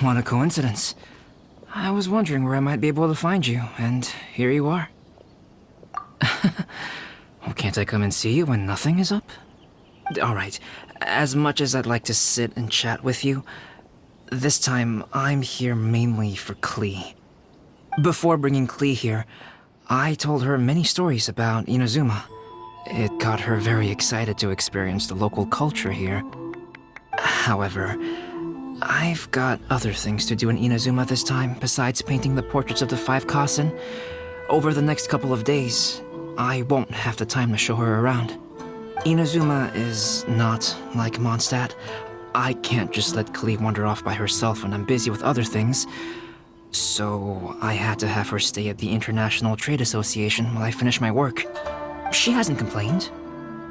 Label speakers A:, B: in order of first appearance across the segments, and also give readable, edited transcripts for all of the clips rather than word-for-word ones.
A: What a coincidence. I was wondering where I might be able to find you, and here you are. Well, can't I come and see you when nothing is up? Alright, as much as I'd like to sit and chat with you, this time I'm here mainly for Klee. Before bringing Klee here, I told her many stories about Inazuma. It got her very excited to experience the local culture here. However, I've got other things to do in Inazuma this time besides painting the portraits of the 5 Kasen. Over the next couple of days, I won't have the time to show her around. Inazuma is not like Mondstadt. I can't just let Klee wander off by herself when I'm busy with other things. So I had to have her stay at the International Trade Association while I finish my work. She hasn't complained,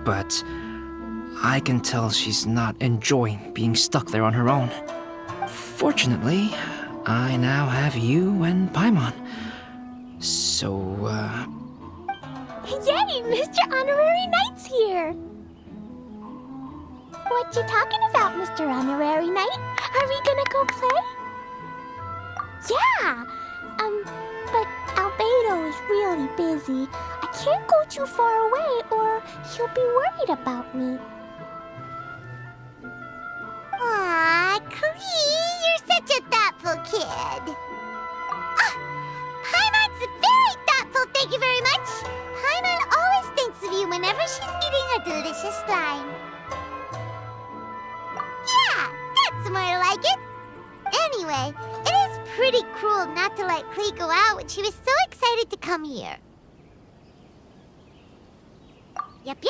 A: but I can tell she's not enjoying being stuck there on her own. Fortunately, I now have you and Paimon. So,
B: Yay! Mr. Honorary Knight's here! What you talking about, Mr. Honorary Knight? Are we gonna go play? Yeah! But Albedo is really busy. I can't go too far away or he'll be worried about me.
C: Aw, Klee, you're such a thoughtful kid. Paimon's very thoughtful, thank you very much. Paimon always thinks of you whenever she's eating a delicious slime. Yeah, that's more like it. Anyway, it is pretty cruel not to let Klee go out when she was so excited to come here. Yep.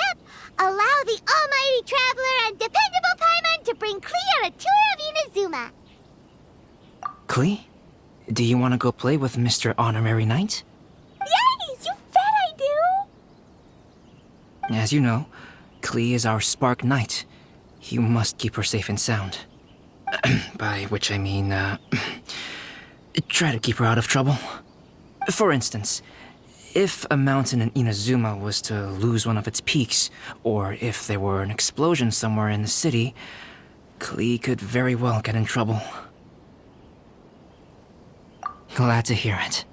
C: Allow the almighty traveler and dependable Paimon to bring Klee on a tour of Inazuma.
A: Klee? Do you want to go play with Mr. Honorary Knight?
B: Yay! You bet I do!
A: As you know, Klee is our Spark Knight. You must keep her safe and sound. By which I mean, try to keep her out of trouble. For instance, if a mountain in Inazuma was to lose one of its peaks, or if there were an explosion somewhere in the city, Klee could very well get in trouble. Glad to hear it.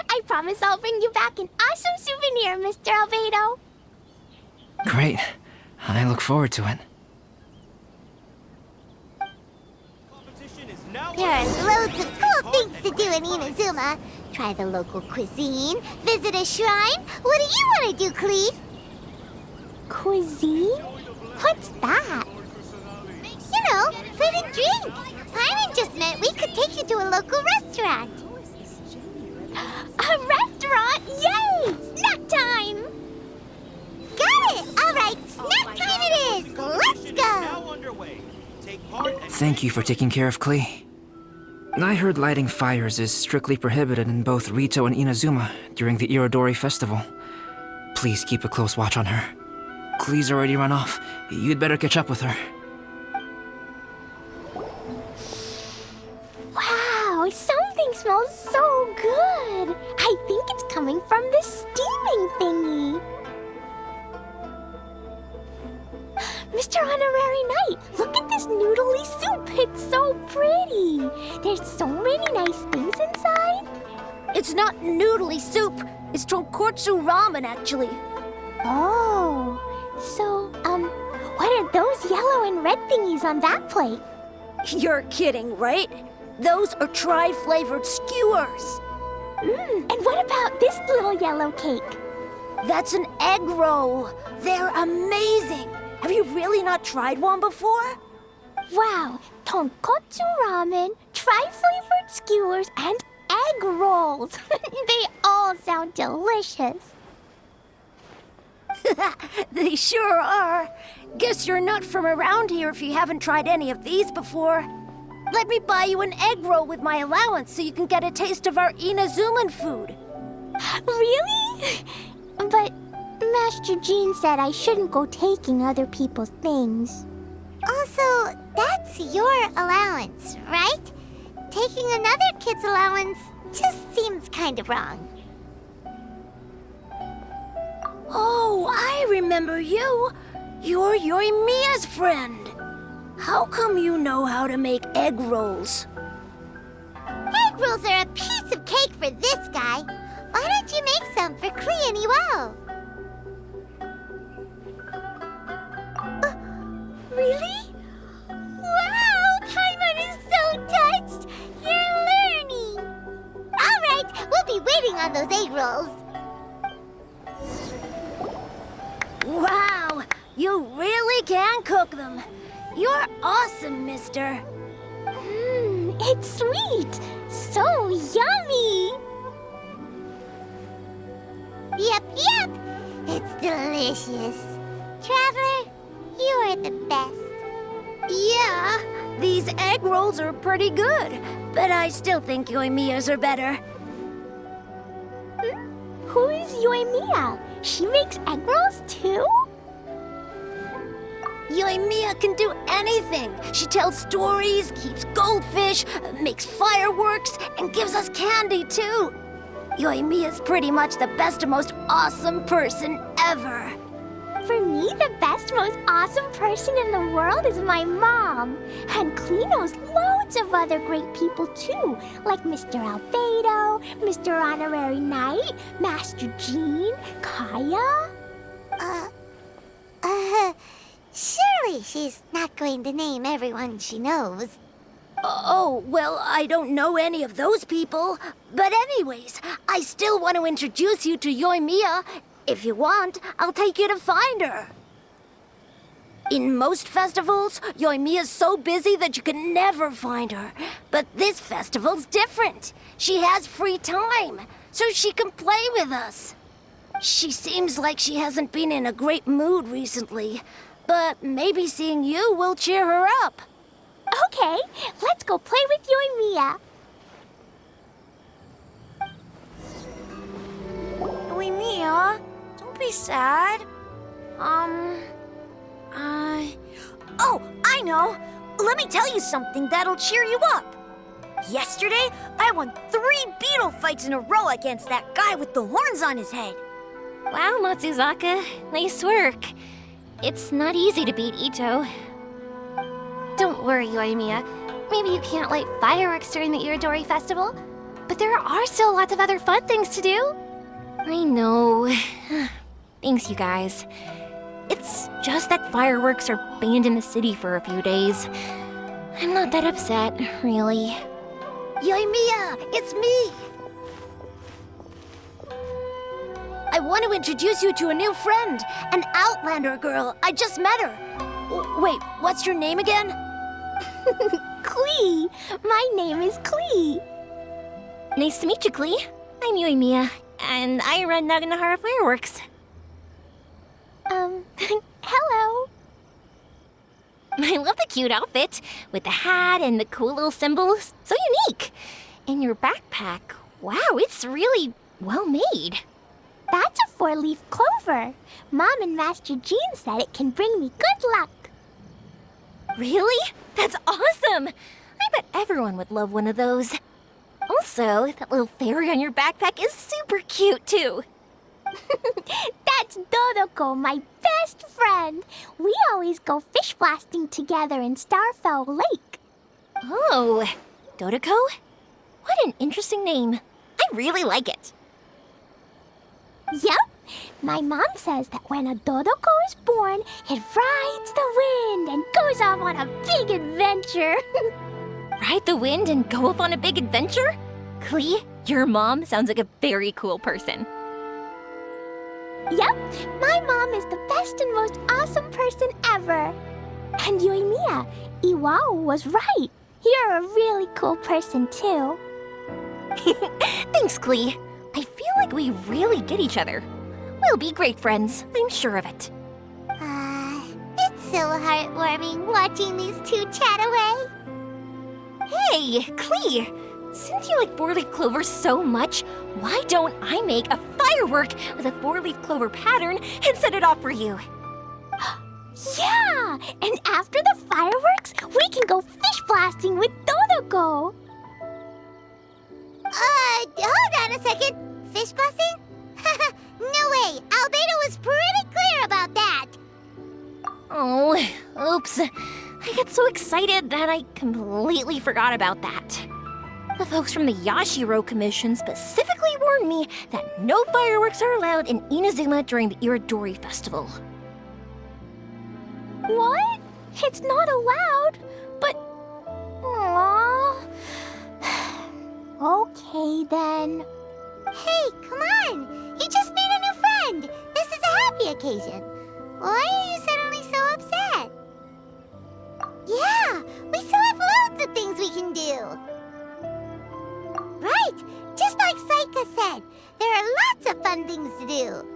B: I promise I'll bring you back an awesome souvenir, Mr. Albedo.
A: Great. I look forward to it.
C: There are loads of cool things to do in Inazuma. Try the local cuisine, visit a shrine. What do you want to do, Klee?
B: Cuisine? What's that?
C: You know, food and drink. Paimon just meant we could take you to a local restaurant.
B: A restaurant? Yay! Snack time!
C: Got it! All right, snack time it is. Let's go.
A: Thank you for taking care of Klee. I heard lighting fires is strictly prohibited in both Rito and Inazuma during the Irodori festival. Please keep a close watch on her. Klee's already run off. You'd better catch up with her.
B: Wow, something smells so good. I think it's coming from this steaming thingy. Mr. Honorary Knight, look at this noodly soup. It's so pretty. There's so many nice things inside.
D: It's not noodly soup. It's tonkotsu ramen, actually.
B: Oh, so, what are those yellow and red thingies on that plate?
D: You're kidding, right? Those are tri-flavored skewers.
B: And what about this little yellow cake?
D: That's an egg roll. They're amazing. Have you really not tried one before?
B: Wow, tonkotsu ramen, tri-flavored skewers, and egg rolls. They all sound delicious.
D: They sure are. Guess you're not from around here if you haven't tried any of these before. Let me buy you an egg roll with my allowance so you can get a taste of our Inazuman food.
B: Really? But Master Jean said I shouldn't go taking other people's things.
C: Also, that's your allowance, right? Taking another kid's allowance just seems kind of wrong.
D: Oh, I remember you. You're Yoimiya's friend. how come you know how to make egg rolls?
C: Egg rolls are a piece of cake for this guy. Why don't you make some for Klee and Iwao? Really? Wow, Paimon is so touched! You're learning! Alright, we'll be waiting on those egg rolls.
D: Wow, you really can cook them. You're awesome, mister.
B: It's sweet. So yummy.
C: Yep. It's delicious. Traveler, you are the best.
D: Yeah, these egg rolls are pretty good, but I still think Yoimiya's are better.
B: Who is Yoimiya? She makes egg rolls too?
D: Yoimiya can do anything. She tells stories, keeps goldfish, makes fireworks, and gives us candy too. Yoimiya's pretty much the best and most awesome person ever.
B: For me, the best, most awesome person in the world is my mom. And Klee knows loads of other great people too, like Mr. Albedo, Mr. Honorary Knight, Master Jean, Kaya.
C: Surely she's not going to name everyone she knows.
D: Oh, well, I don't know any of those people. But anyways, I still want to introduce you to Yoimiya. If you want, I'll take you to find her. In most festivals, Yoimiya's so busy that you can never find her. But this festival's different. She has free time, so she can play with us. She seems like she hasn't been in a great mood recently, but maybe seeing you will cheer her up.
B: Okay, let's go play with Yoimiya.
D: Yoimiya, don't be sad. Oh, I know. Let me tell you something that'll cheer you up. Yesterday, I won 3 beetle fights in a row against that guy with the horns on his head.
E: Wow, Matsuzaka. Nice work. It's not easy to beat Ito. Don't worry, Yoimiya. Maybe you can't light fireworks during the Irodori festival, but there are still lots of other fun things to do. I know. Thanks, you guys. It's just that fireworks are banned in the city for a few days. I'm not that upset, really.
D: Yoimiya, it's me! I want to introduce you to a new friend, an Outlander girl. I just met her. Wait, what's your name again?
B: Klee. My name is Klee.
E: Nice to meet you, Klee. I'm Yoimiya, and I run Naganahara Fireworks.
B: Hello.
E: I love the cute outfit, with the hat and the cool little symbols. So unique. And your backpack, wow, it's really well made.
B: That's a 4-leaf clover. Mom and Master Jean said it can bring me good luck.
E: Really? That's awesome! I bet everyone would love one of those. Also, that little fairy on your backpack is super cute, too.
B: That's Dodoko, my best friend. We always go fish blasting together in Starfell Lake.
E: Oh, Dodoko? What an interesting name. I really like it.
B: Yep. My mom says that when a Dodoko is born, it rides the wind and goes off on a big adventure.
E: Ride the wind and go off on a big adventure? Klee, your mom sounds like a very cool person.
B: Yep, my mom is the best and most awesome person ever. And Yoimiya, Iwao was right. You're a really cool person too.
E: Thanks, Klee. I feel like we really get each other. We'll be great friends, I'm sure of it.
C: It's so heartwarming watching these two chat away.
E: Hey, Klee! Since you like 4-leaf clover so much, why don't I make a firework with a 4-leaf clover pattern and set it off for you?
B: Yeah! And after the fireworks, we can go fish blasting with Dodoko.
C: Hold on a second. Fish blasting? No way. Albedo was pretty clear about that.
E: Oh, oops. I get so excited that I completely forgot about that. The folks from the Yashiro Commission specifically warned me that no fireworks are allowed in Inazuma during the Irodori Festival.
B: What? It's not allowed? But... Aww... Okay, then.
C: Hey, come on! You just made a new friend! This is a happy occasion. Why are you suddenly so upset? Yeah, we still have loads of things we can do. Right, just like Saika said, there are lots of fun things to do.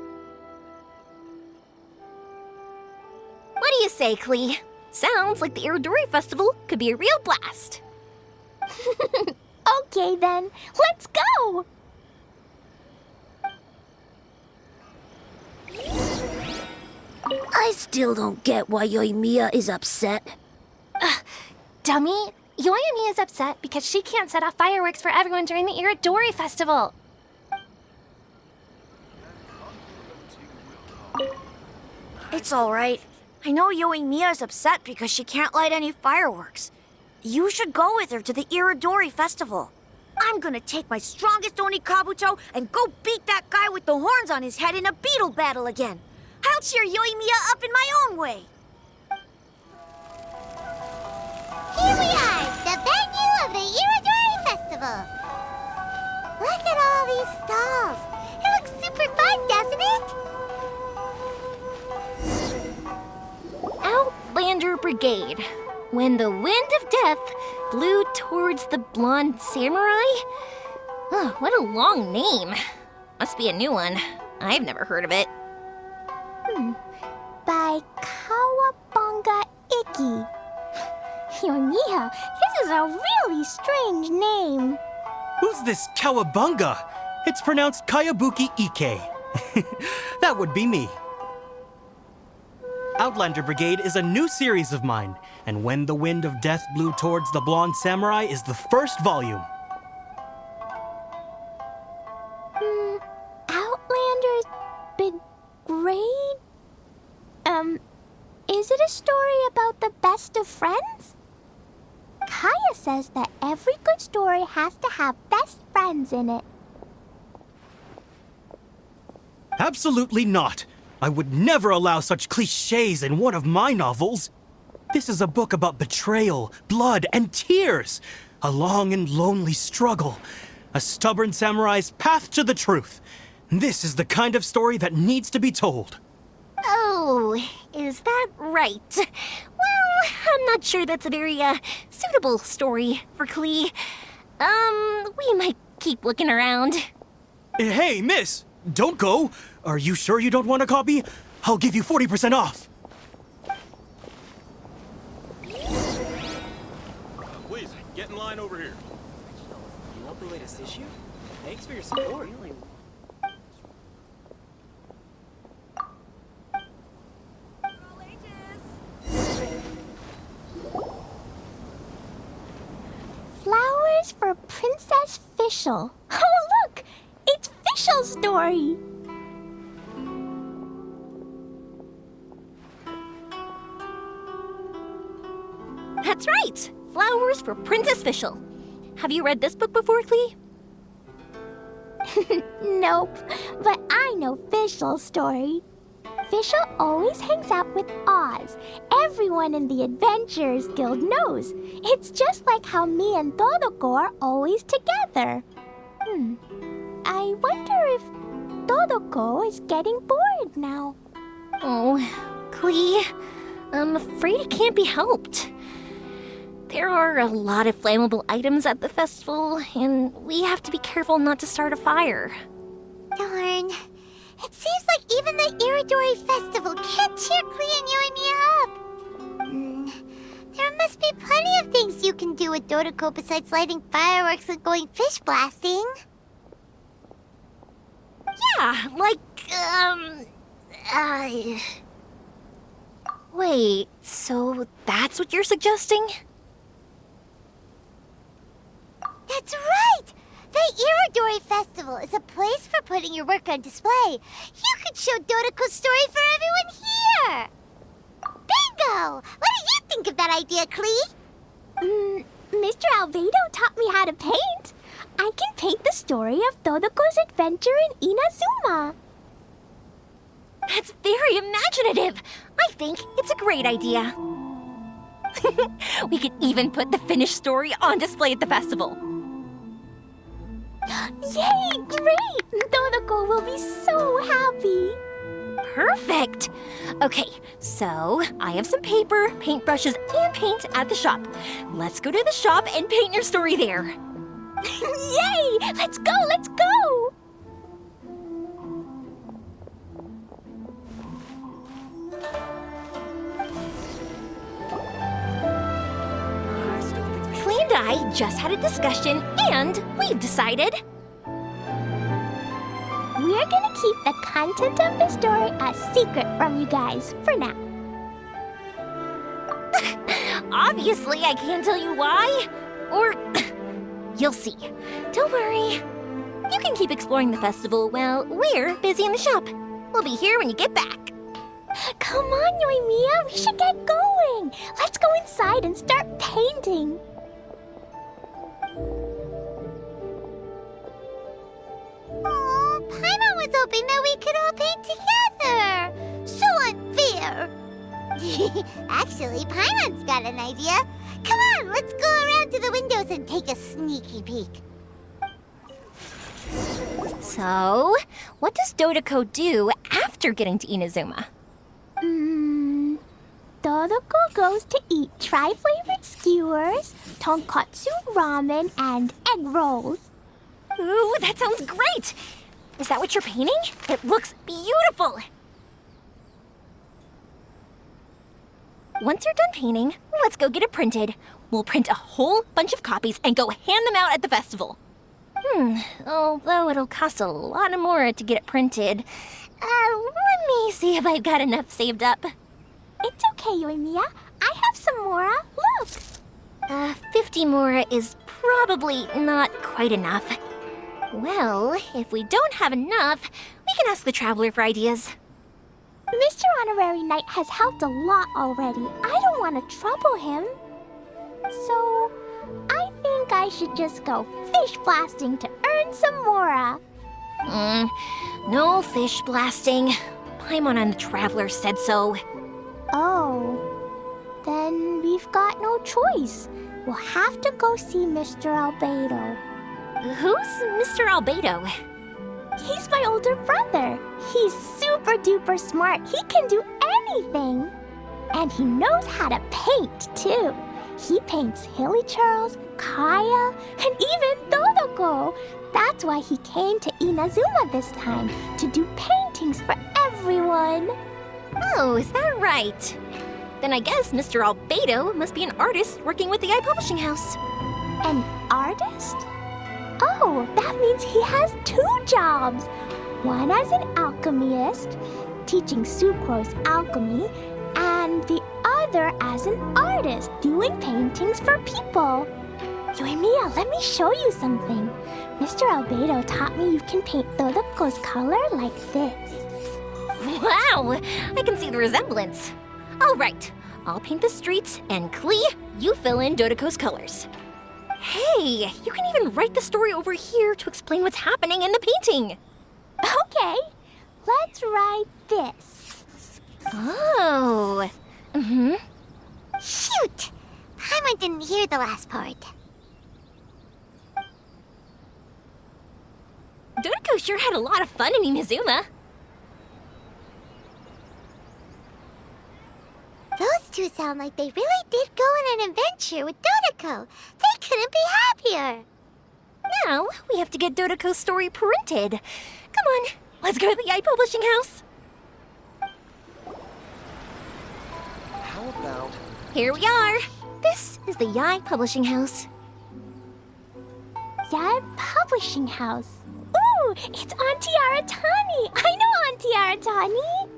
E: What do you say, Klee? Sounds like the Irodori Festival could be a real blast.
B: Okay, then. Let's go!
D: I still don't get why Yoimiya is upset.
E: Dummy, Yoimiya is upset because she can't set off fireworks for everyone during the Irodori Festival.
D: It's alright. I know Yoimiya's upset because she can't light any fireworks. You should go with her to the Irodori Festival. I'm gonna take my strongest Oni Kabuto and go beat that guy with the horns on his head in a beetle battle again. I'll cheer Yoimiya up in my own way.
C: Here we are, the venue of the Irodori Festival. Look at all these stalls. It looks super fun, doesn't it?
E: Outlander Brigade. When the wind of death blew towards the blonde samurai? Oh, what a long name. Must be a new one. I've never heard of it.
B: By Kawabunga Iki. Yoimiya, this is a really strange name.
F: Who's this Kawabunga? It's pronounced Kayabuki Ike. That would be me. Outlander Brigade is a new series of mine, and When the Wind of Death Blew Towards the Blonde Samurai is the first volume.
B: Outlander's Brigade? Is it a story about the best of friends? Kaya says that every good story has to have best friends in it.
F: Absolutely not. I would never allow such cliches in one of my novels. This is a book about betrayal, blood, and tears. A long and lonely struggle. A stubborn samurai's path to the truth. This is the kind of story that needs to be told.
E: Oh, is that right? Well, I'm not sure that's a very, suitable story for Klee. We might keep looking around.
F: Hey, miss! Don't go! Are you sure you don't want a copy? I'll give you 40% off!
G: Please, get in line over here.
H: You want the latest issue? Thanks for your support.
B: Flowers for Princess Fischl. Oh, look! It's Fischl's story!
E: That's right! Flowers for Princess Fischl. Have you read this book before, Klee?
B: Nope, but I know Fischl's story. Fischl always hangs out with Oz. Everyone in the Adventurers Guild knows. It's just like how me and Todoko are always together. I wonder if Todoko is getting bored now.
E: Oh, Klee, I'm afraid it can't be helped. There are a lot of flammable items at the festival, and we have to be careful not to start a fire.
C: Darn. It seems like even the Irodori Festival can't cheer Klee and Yoimiya up. There must be plenty of things you can do with Dodoko besides lighting fireworks and going fish blasting.
E: Yeah, like, Wait, so that's what you're suggesting?
C: That's right! The Irodori Festival is a place for putting your work on display. You could show Dodoko's story for everyone here! Bingo! What do you think of that idea, Klee?
B: Mr. Albedo taught me how to paint. I can paint the story of Todoko's adventure in Inazuma.
E: That's very imaginative. I think it's a great idea. We could even put the finished story on display at the festival.
B: Yay, great! Todoko will be so happy.
E: Perfect! Okay, so I have some paper, paintbrushes, and paint at the shop. Let's go to the shop and paint your story there.
B: Yay! Let's go, let's go!
E: Klee and I just had a discussion, and we've decided...
B: We're gonna keep the content of the story a secret from you guys for now.
E: Obviously, I can't tell you why. Or... you'll see. Don't worry. You can keep exploring the festival while we're busy in the shop. We'll be here when you get back.
B: Come on, Yoimiya, we should get going. Let's go inside and start painting.
C: Oh, Paimon was hoping that we could all paint together. So unfair. Actually, Paimon's got an idea. Come on, let's go around to the windows and take a sneaky peek.
E: So, what does Dodoko do after getting to Inazuma?
B: Todoko goes to eat tri-flavored skewers, tonkatsu ramen, and egg rolls.
E: Ooh, that sounds great! Is that what you're painting? It looks beautiful! Once you're done painting, let's go get it printed. We'll print a whole bunch of copies and go hand them out at the festival. Although it'll cost a lot more to get it printed. Let me see if I've got enough saved up.
B: It's okay, Yoimiya. I have some more. Look!
E: 50 more is probably not quite enough. Well, if we don't have enough, we can ask the Traveler for ideas.
B: Mr. Honorary Knight has helped a lot already. I don't want to trouble him. So, I think I should just go fish blasting to earn some more.
E: No fish blasting. Paimon and the Traveler said so.
B: Oh, then we've got no choice. We'll have to go see Mr. Albedo.
E: Who's Mr. Albedo?
B: He's my older brother. He's super duper smart. He can do anything. And he knows how to paint, too. He paints Hilly Churls, Kaya, and even Todoko. That's why he came to Inazuma this time, to do paintings for everyone.
E: Oh, is that right? Then I guess Mr. Albedo must be an artist working with the Yae Publishing House.
B: An artist? Oh, that means he has 2 jobs. One as an alchemist, teaching Sucrose alchemy, and the other as an artist, doing paintings for people. Yoimiya, let me show you something. Mr. Albedo taught me you can paint Todoko's color like this.
E: Wow, I can see the resemblance. All right, I'll paint the streets, and Klee, you fill in Dodoko's colors. Hey, you can even write the story over here to explain what's happening in the painting.
B: Okay, let's write this.
E: Oh,
C: Shoot! Paimon didn't hear the last part.
E: Dodoko sure had a lot of fun in Inazuma.
C: Those 2 sound like they really did go on an adventure with Dodoko. They couldn't be happier.
E: Now, we have to get Dodoko's story printed. Come on, let's go to the Yae Publishing House.
H: How about...
E: Here we are. This is the Yae Publishing House.
B: Yae Publishing House. Ooh, it's Auntie Aratani. I know Auntie Aratani.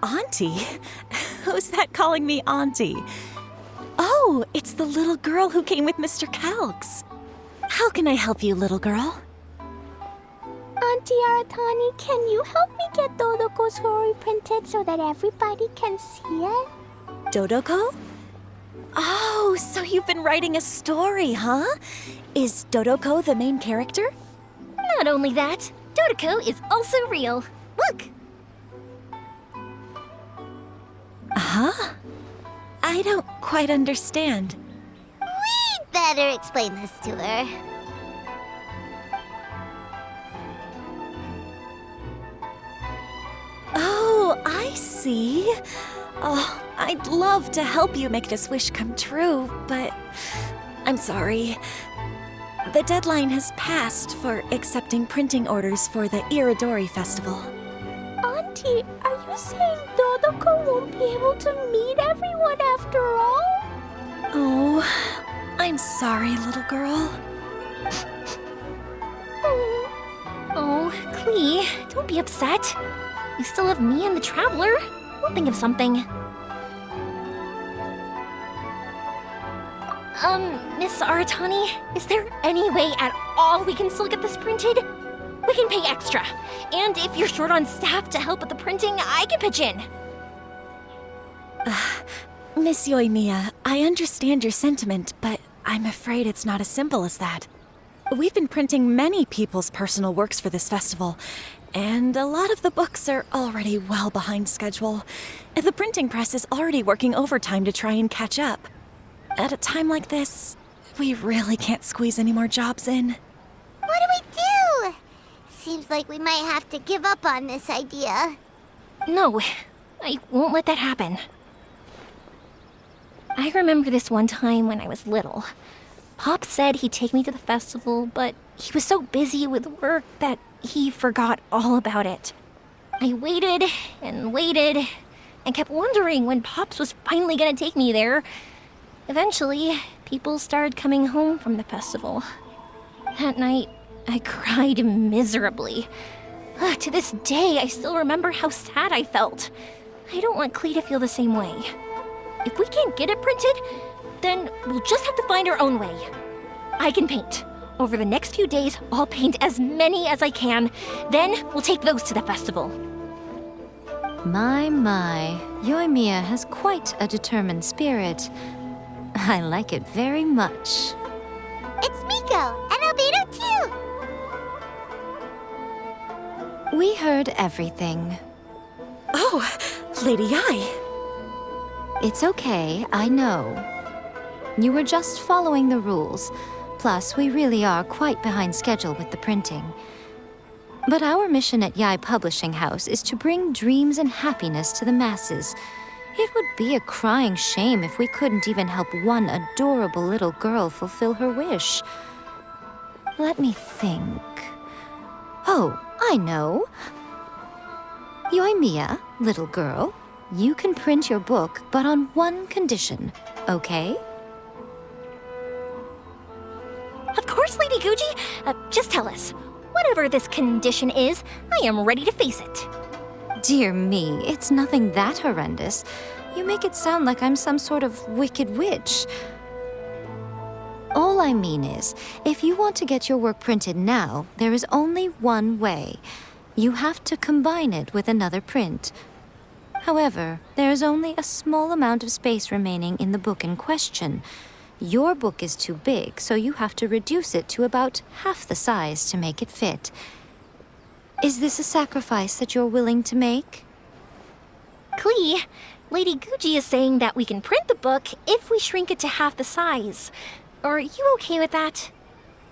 I: Auntie? Who's that calling me Auntie? Oh, it's the little girl who came with Mr. Calx. How can I help you, little girl?
B: Auntie Auntie Aratani, can you help me get Dodoko's story printed so that everybody can see it?
I: Dodoko? Oh, so you've been writing a story, huh? Is Dodoko the main character?
E: Not only that, Dodoko is also real. Look!
I: Huh? I don't quite understand.
C: We'd better explain this to her.
I: Oh, I see. Oh, I'd love to help you make this wish come true, but I'm sorry. The deadline has passed for accepting printing orders for the Irodori festival.
B: Auntie, are you saying Dodoko won't be able to meet everyone after all?
I: Oh, I'm sorry, little girl.
E: Oh, Klee, don't be upset. You still have me and the Traveler. We'll think of something. Miss Aratani, is there any way at all we can still get this printed? We can pay extra. And if you're short on staff to help with the printing, I can pitch in.
I: Miss Yoimiya, I understand your sentiment, but I'm afraid it's not as simple as that. We've been printing many people's personal works for this festival, and a lot of the books are already well behind schedule. The printing press is already working overtime to try and catch up. At a time like this, we really can't squeeze any more jobs in.
C: What do we do? Seems like we might have to give up on this idea.
E: No, I won't let that happen. I remember this one time when I was little. Pop said he'd take me to the festival, but he was so busy with work that he forgot all about it. I waited and waited and kept wondering when Pops was finally gonna take me there. Eventually, people started coming home from the festival. That night, I cried miserably. To this day, I still remember how sad I felt. I don't want Klee to feel the same way. If we can't get it printed, then we'll just have to find our own way. I can paint. Over the next few days, I'll paint as many as I can. Then we'll take those to the festival.
J: My, Yoimiya has quite a determined spirit. I like it very much.
C: It's Miko and Albedo too.
J: We heard everything.
I: Oh, Lady Yae.
J: It's okay, I know. You were just following the rules. Plus, we really are quite behind schedule with the printing. But our mission at Yae Publishing House is to bring dreams and happiness to the masses. It would be a crying shame if we couldn't even help one adorable little girl fulfill her wish. Let me think. Oh, I know. Yoimiya, little girl, you can print your book, but on one condition, okay?
E: Of course, Lady Guji. Just tell us. Whatever this condition is, I am ready to face it.
J: Dear me, it's nothing that horrendous. You make it sound like I'm some sort of wicked witch. All I mean is, if you want to get your work printed now, there is only one way. You have to combine it with another print. However, there is only a small amount of space remaining in the book in question. Your book is too big, so you have to reduce it to about half the size to make it fit. Is this a sacrifice that you're willing to make?
E: Klee, Lady Guji is saying that we can print the book if we shrink it to half the size. Are you okay with that?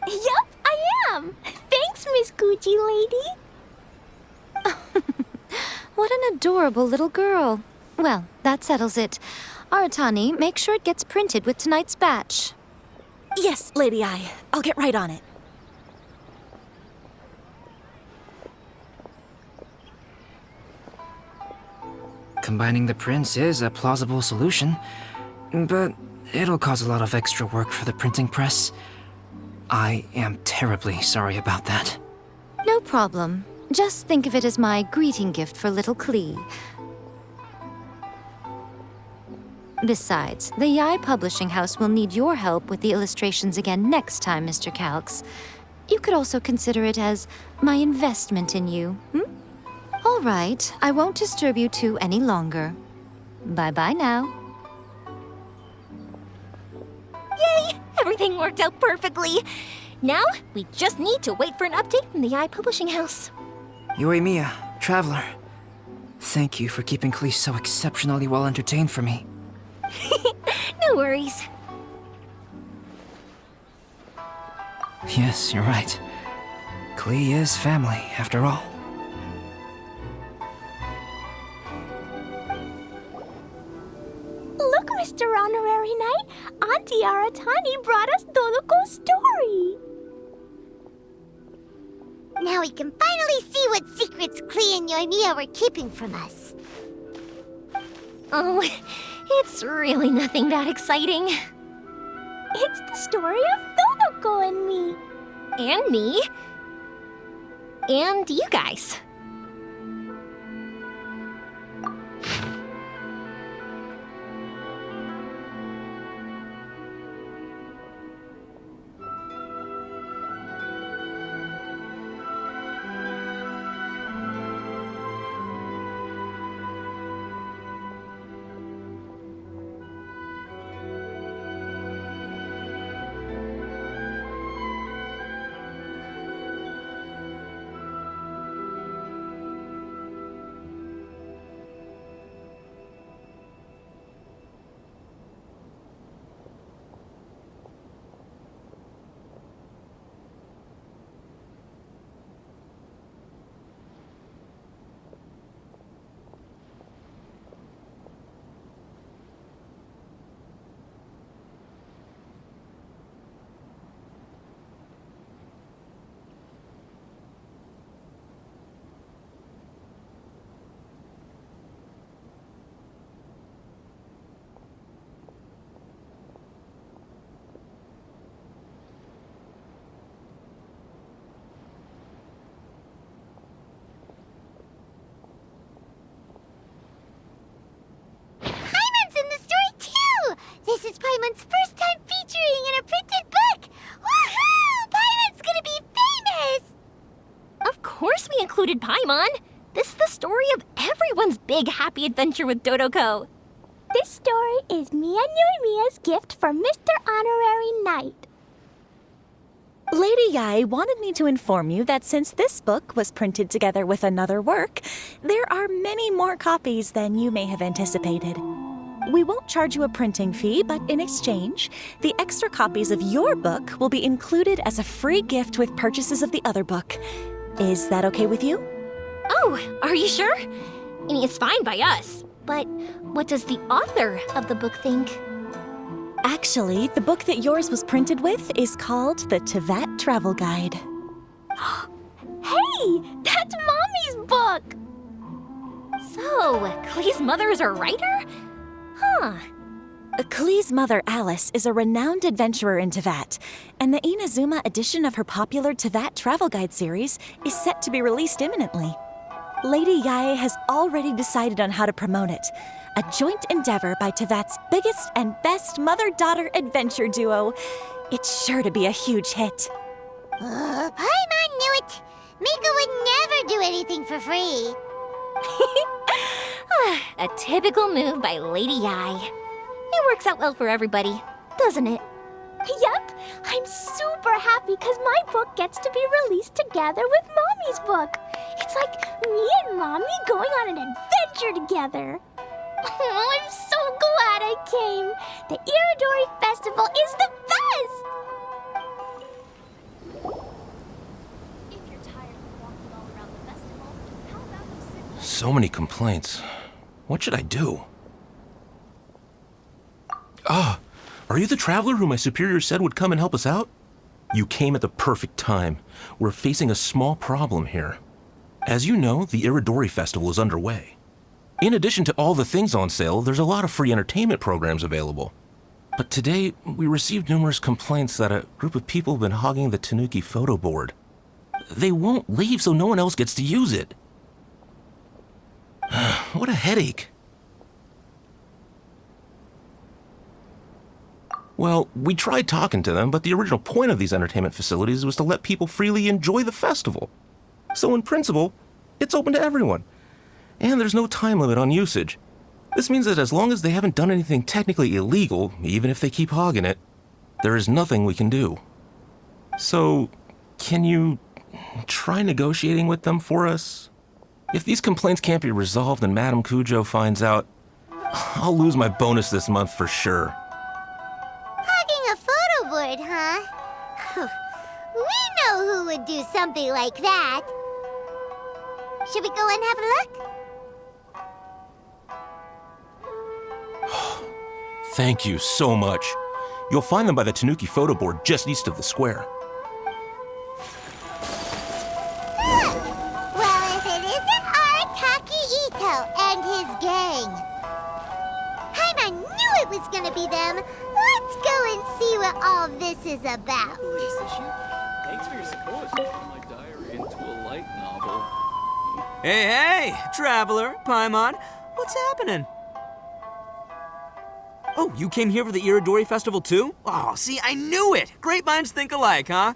B: Yup, I am. Thanks, Miss Gucci Lady.
J: What an adorable little girl. Well, that settles it. Aratani, make sure it gets printed with tonight's batch.
I: Yes, Lady Yae. I'll get right on it.
A: Combining the prints is a plausible solution, but it'll cause a lot of extra work for the printing press. I am terribly sorry about that.
J: No problem. Just think of it as my greeting gift for little Klee. Besides, the Yae Publishing House will need your help with the illustrations again next time, Mr. Calx. You could also consider it as my investment in you, All right, I won't disturb you two any longer. Bye-bye now.
E: Yay! Everything worked out perfectly. Now, we just need to wait for an update from the Yae Publishing House.
A: Yoimiya, Traveler. Thank you for keeping Klee so exceptionally well entertained for me.
E: No worries.
A: Yes, you're right. Klee is family, after all.
B: Look, Mr. Honorary Knight, Auntie Arataki brought us Doloko's story.
C: Now we can finally see what secrets Klee and Yoimiya were keeping from us.
E: Oh, it's really nothing that exciting.
B: It's the story of Doloko and me.
E: And me. And you guys.
C: This is Paimon's first time featuring in a printed book! Woohoo! Paimon's gonna be famous!
E: Of course we included Paimon. This is the story of everyone's big happy adventure with Dodoko.
B: This story is me and Yoimiya's gift for Mr. Honorary Knight.
I: Lady Yae wanted me to inform you that since this book was printed together with another work, there are many more copies than you may have anticipated. We won't charge you a printing fee, but in exchange, the extra copies of your book will be included as a free gift with purchases of the other book. Is that okay with you?
E: Oh, are you sure? I mean, it's fine by us. But what does the author of the book think?
I: Actually, the book that yours was printed with is called the Teyvat Travel Guide.
B: Hey, that's Mommy's book!
E: So, Klee's mother is a writer? Huh.
I: Klee's mother, Alice, is a renowned adventurer in Teyvat, and the Inazuma edition of her popular Teyvat Travel Guide series is set to be released imminently. Lady Yae has already decided on how to promote it, a joint endeavor by Teyvat's biggest and best mother-daughter adventure duo. It's sure to be a huge hit.
C: Paimon knew it! Miko would never do anything for free.
E: A typical move by Lady Yae. It works out well for everybody, doesn't it?
B: Yep, I'm super happy because my book gets to be released together with Mommy's book. It's like me and Mommy going on an adventure together. Oh, I'm so glad I came. The Irodori Festival is the best!
E: If you're tired of walking all around the festival, how about you sit...
G: So many complaints. What should I do? Ah, are you the traveler who my superior said would come and help us out? You came at the perfect time. We're facing a small problem here. As you know, the Irodori Festival is underway. In addition to all the things on sale, there's a lot of free entertainment programs available. But today, we received numerous complaints that a group of people have been hogging the Tanuki photo board. They won't leave so no one else gets to use it. What a headache. Well, we tried talking to them, but the original point of these entertainment facilities was to let people freely enjoy the festival. So in principle, it's open to everyone. And there's no time limit on usage. This means that as long as they haven't done anything technically illegal, even if they keep hogging it, there is nothing we can do. So, can you try negotiating with them for us? If these complaints can't be resolved and Madame Kujou finds out, I'll lose my bonus this month for sure.
C: Hogging a photo board, huh? We know who would do something like that. Should we go and have a look?
G: Thank you so much. You'll find them by the Tanuki photo board just east of the square.
C: Well, if it isn't Arataki and his gang. I knew it was gonna be them. Let's go and see what all this is about.
H: Latest issue? Thanks for your support. Turn my diary into a light novel.
K: Hey, Traveler, Paimon, what's happening? Oh, you came here for the Irodori Festival too? Oh, see, I knew it! Great minds think alike, huh?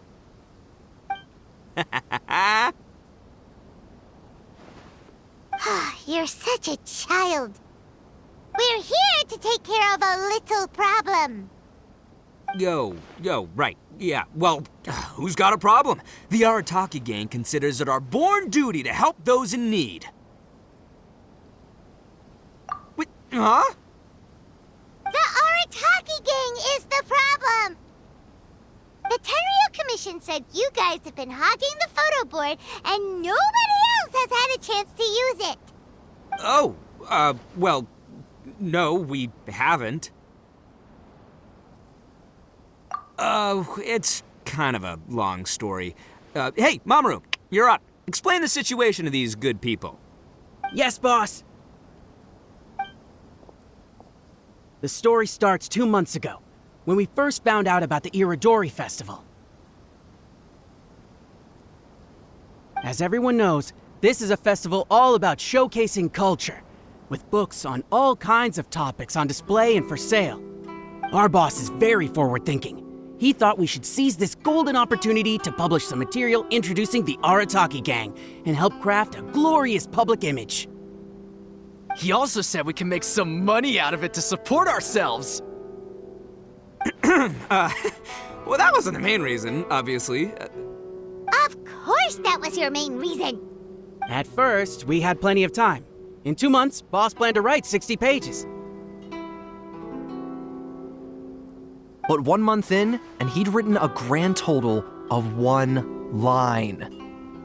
C: You're such a child. We're here to take care of a little problem.
K: Yo, right. Yeah, well, who's got a problem? The Arataki gang considers it our born duty to help those in need. Wait, huh?
C: The Arataki gang is the problem. The Tenryo Commission said you guys have been hogging the photo board and nobody else has had a chance to use it.
K: Oh, well, no, we haven't. It's kind of a long story. Hey, Mamoru, you're up. Explain the situation to these good people.
L: Yes, boss. The story starts 2 months ago, when we first found out about the Irodori Festival. As everyone knows, this is a festival all about showcasing culture, with books on all kinds of topics on display and for sale. Our boss is very forward-thinking. He thought we should seize this golden opportunity to publish some material introducing the Arataki gang and help craft a glorious public image.
H: He also said we can make some money out of it to support ourselves.
K: Well, that wasn't the main reason, obviously.
C: Of course that was your main reason.
L: At first, we had plenty of time. In 2 months, boss planned to write 60 pages.
M: But 1 month in, and he'd written a grand total of 1 line.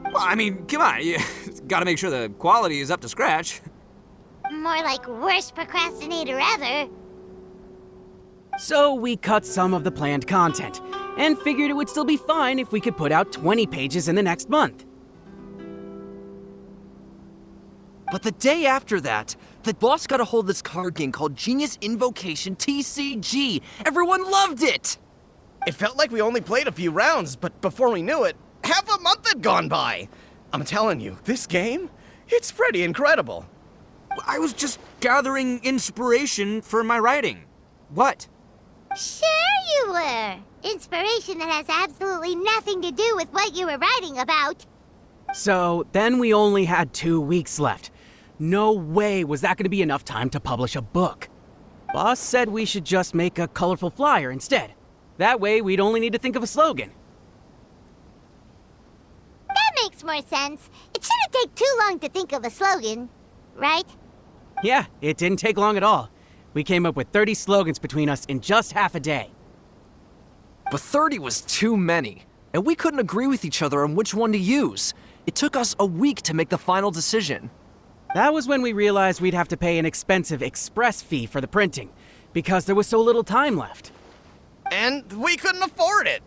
K: Well, I mean, come on, you gotta make sure the quality is up to scratch.
C: More like worst procrastinator ever.
L: So we cut some of the planned content, and figured it would still be fine if we could put out 20 pages in the next month.
M: But the day after that, the boss got a hold of this card game called Genius Invocation TCG. Everyone loved it!
N: It felt like we only played a few rounds, but before we knew it, half a month had gone by. I'm telling you, this game, it's pretty incredible.
K: I was just gathering inspiration for my writing. What?
C: Sure you were. Inspiration that has absolutely nothing to do with what you were writing about.
L: So then we only had 2 weeks left. No way was that going to be enough time to publish a book. Boss said we should just make a colorful flyer instead. That way we'd only need to think of a slogan.
C: That makes more sense. It shouldn't take too long to think of a slogan, right?
L: Yeah, it didn't take long at all. We came up with 30 slogans between us in just half a day.
M: But 30 was too many, and we couldn't agree with each other on which one to use. It took us a week to make the final decision.
L: That was when we realized we'd have to pay an expensive express fee for the printing, because there was so little time left.
N: And we couldn't afford it.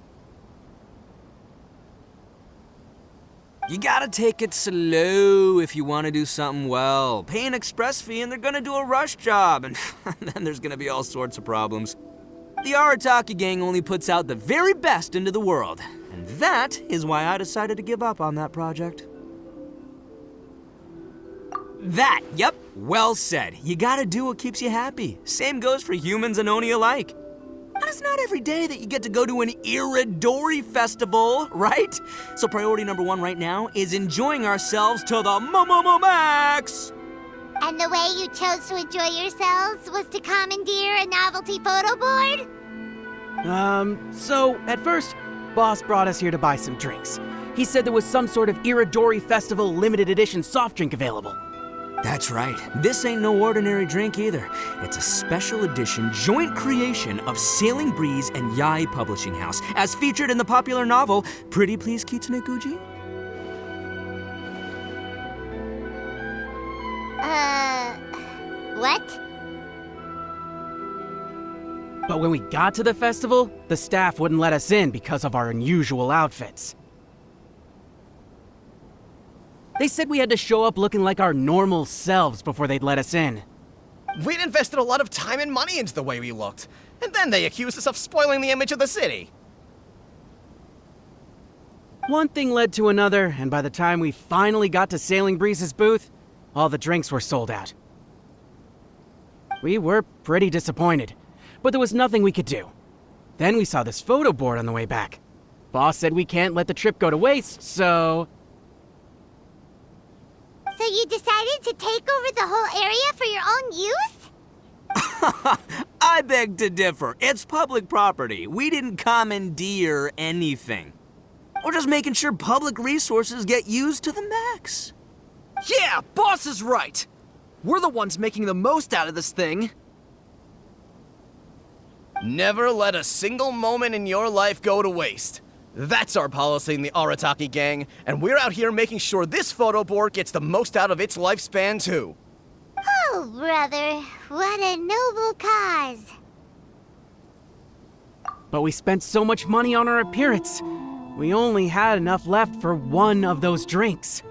K: You gotta take it slow if you want to do something well. Pay an express fee and they're gonna do a rush job, and then there's gonna be all sorts of problems. The Arataki gang only puts out the very best into the world, and that is why I decided to give up on that project. Yep, well said. You gotta do what keeps you happy. Same goes for humans and Oni alike. It's not every day that you get to go to an Irodori festival, right? So priority number 1 right now is enjoying ourselves to the max!
C: And the way you chose to enjoy yourselves was to commandeer a novelty photo board?
L: So at first, Boss brought us here to buy some drinks. He said there was some sort of Irodori Festival limited edition soft drink available.
K: That's right. This ain't no ordinary drink either. It's a special edition joint creation of Sailing Breeze and Yae Publishing House, as featured in the popular novel Pretty Please Kitsune Guji?
C: What?
L: But when we got to the festival, the staff wouldn't let us in because of our unusual outfits. They said we had to show up looking like our normal selves before they'd let us in.
N: We'd invested a lot of time and money into the way we looked, and then they accused us of spoiling the image of the city.
L: One thing led to another, and by the time we finally got to Sailing Breeze's booth, all the drinks were sold out. We were pretty disappointed, but there was nothing we could do. Then we saw this photo board on the way back. Boss said we can't let the trip go to waste, so...
C: So you decided to take over the whole area for your own use?
K: I beg to differ. It's public property. We didn't commandeer anything. We're just making sure public resources get used to the max.
M: Yeah, boss is right. We're the ones making the most out of this thing.
N: Never let a single moment in your life go to waste. That's our policy in the Arataki gang, and we're out here making sure this photo board gets the most out of its lifespan, too.
C: Oh, brother, what a noble cause.
L: But we spent so much money on our appearance. We only had enough left for one of those drinks.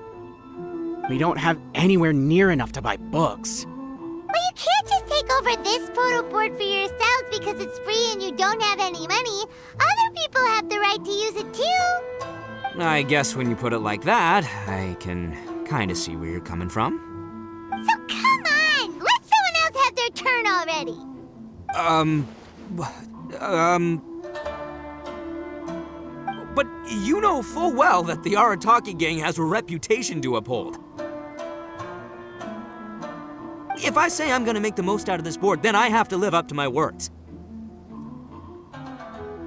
L: We don't have anywhere near enough to buy books.
C: Well, you can't just take over this photo board for yourselves because it's free and you don't have any money. Other people have the right to use it too.
K: I guess when you put it like that, I can kind of see where you're coming from.
C: So come on, let someone else have their turn already.
K: But you know full well that the Arataki gang has a reputation to uphold. If I say I'm gonna make the most out of this board, then I have to live up to my words.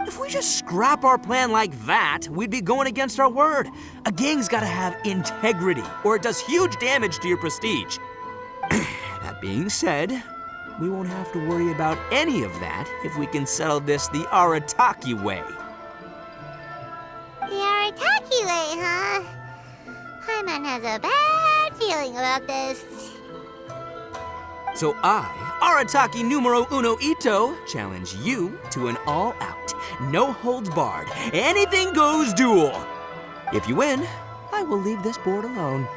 K: If we just scrap our plan like that, we'd be going against our word. A gang's gotta have integrity, or it does huge damage to your prestige. That being said, we won't have to worry about any of that if we can settle this the Arataki way.
C: The Arataki way, huh? Paimon has a bad feeling about this.
K: So I, Arataki numero uno Ito, challenge you to an all-out, no-holds-barred, anything-goes duel. If you win, I will leave this board alone.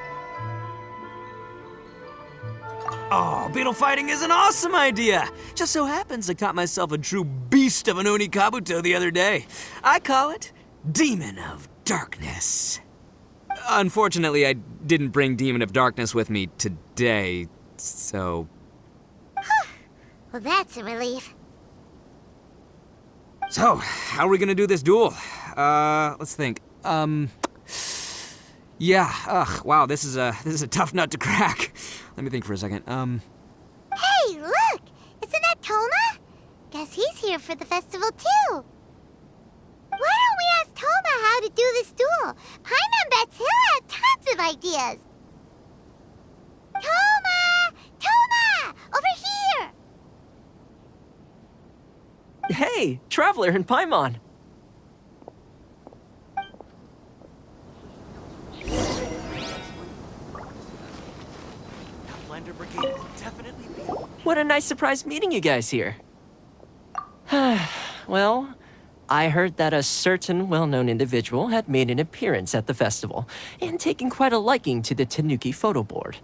K: Oh, beetle fighting is an awesome idea! Just so happens I caught myself a true beast of an Oni Kabuto the other day. I call it Demon of Darkness. Unfortunately, I didn't bring Demon of Darkness with me today, so...
C: Well, that's a relief.
K: So, how are we gonna do this duel? Let's think. Yeah, wow, this is a tough nut to crack. Let me think for a second.
C: Hey, look! Isn't that Thoma? Guess he's here for the festival, too. Why don't we ask Thoma how to do this duel? Paimon bets he'll have tons of ideas. Thoma! Thoma! Over here!
O: Hey, Traveler and Paimon. What a nice surprise meeting you guys here. Well, I heard that a certain well-known individual had made an appearance at the festival and taken quite a liking to the Tanuki photo board.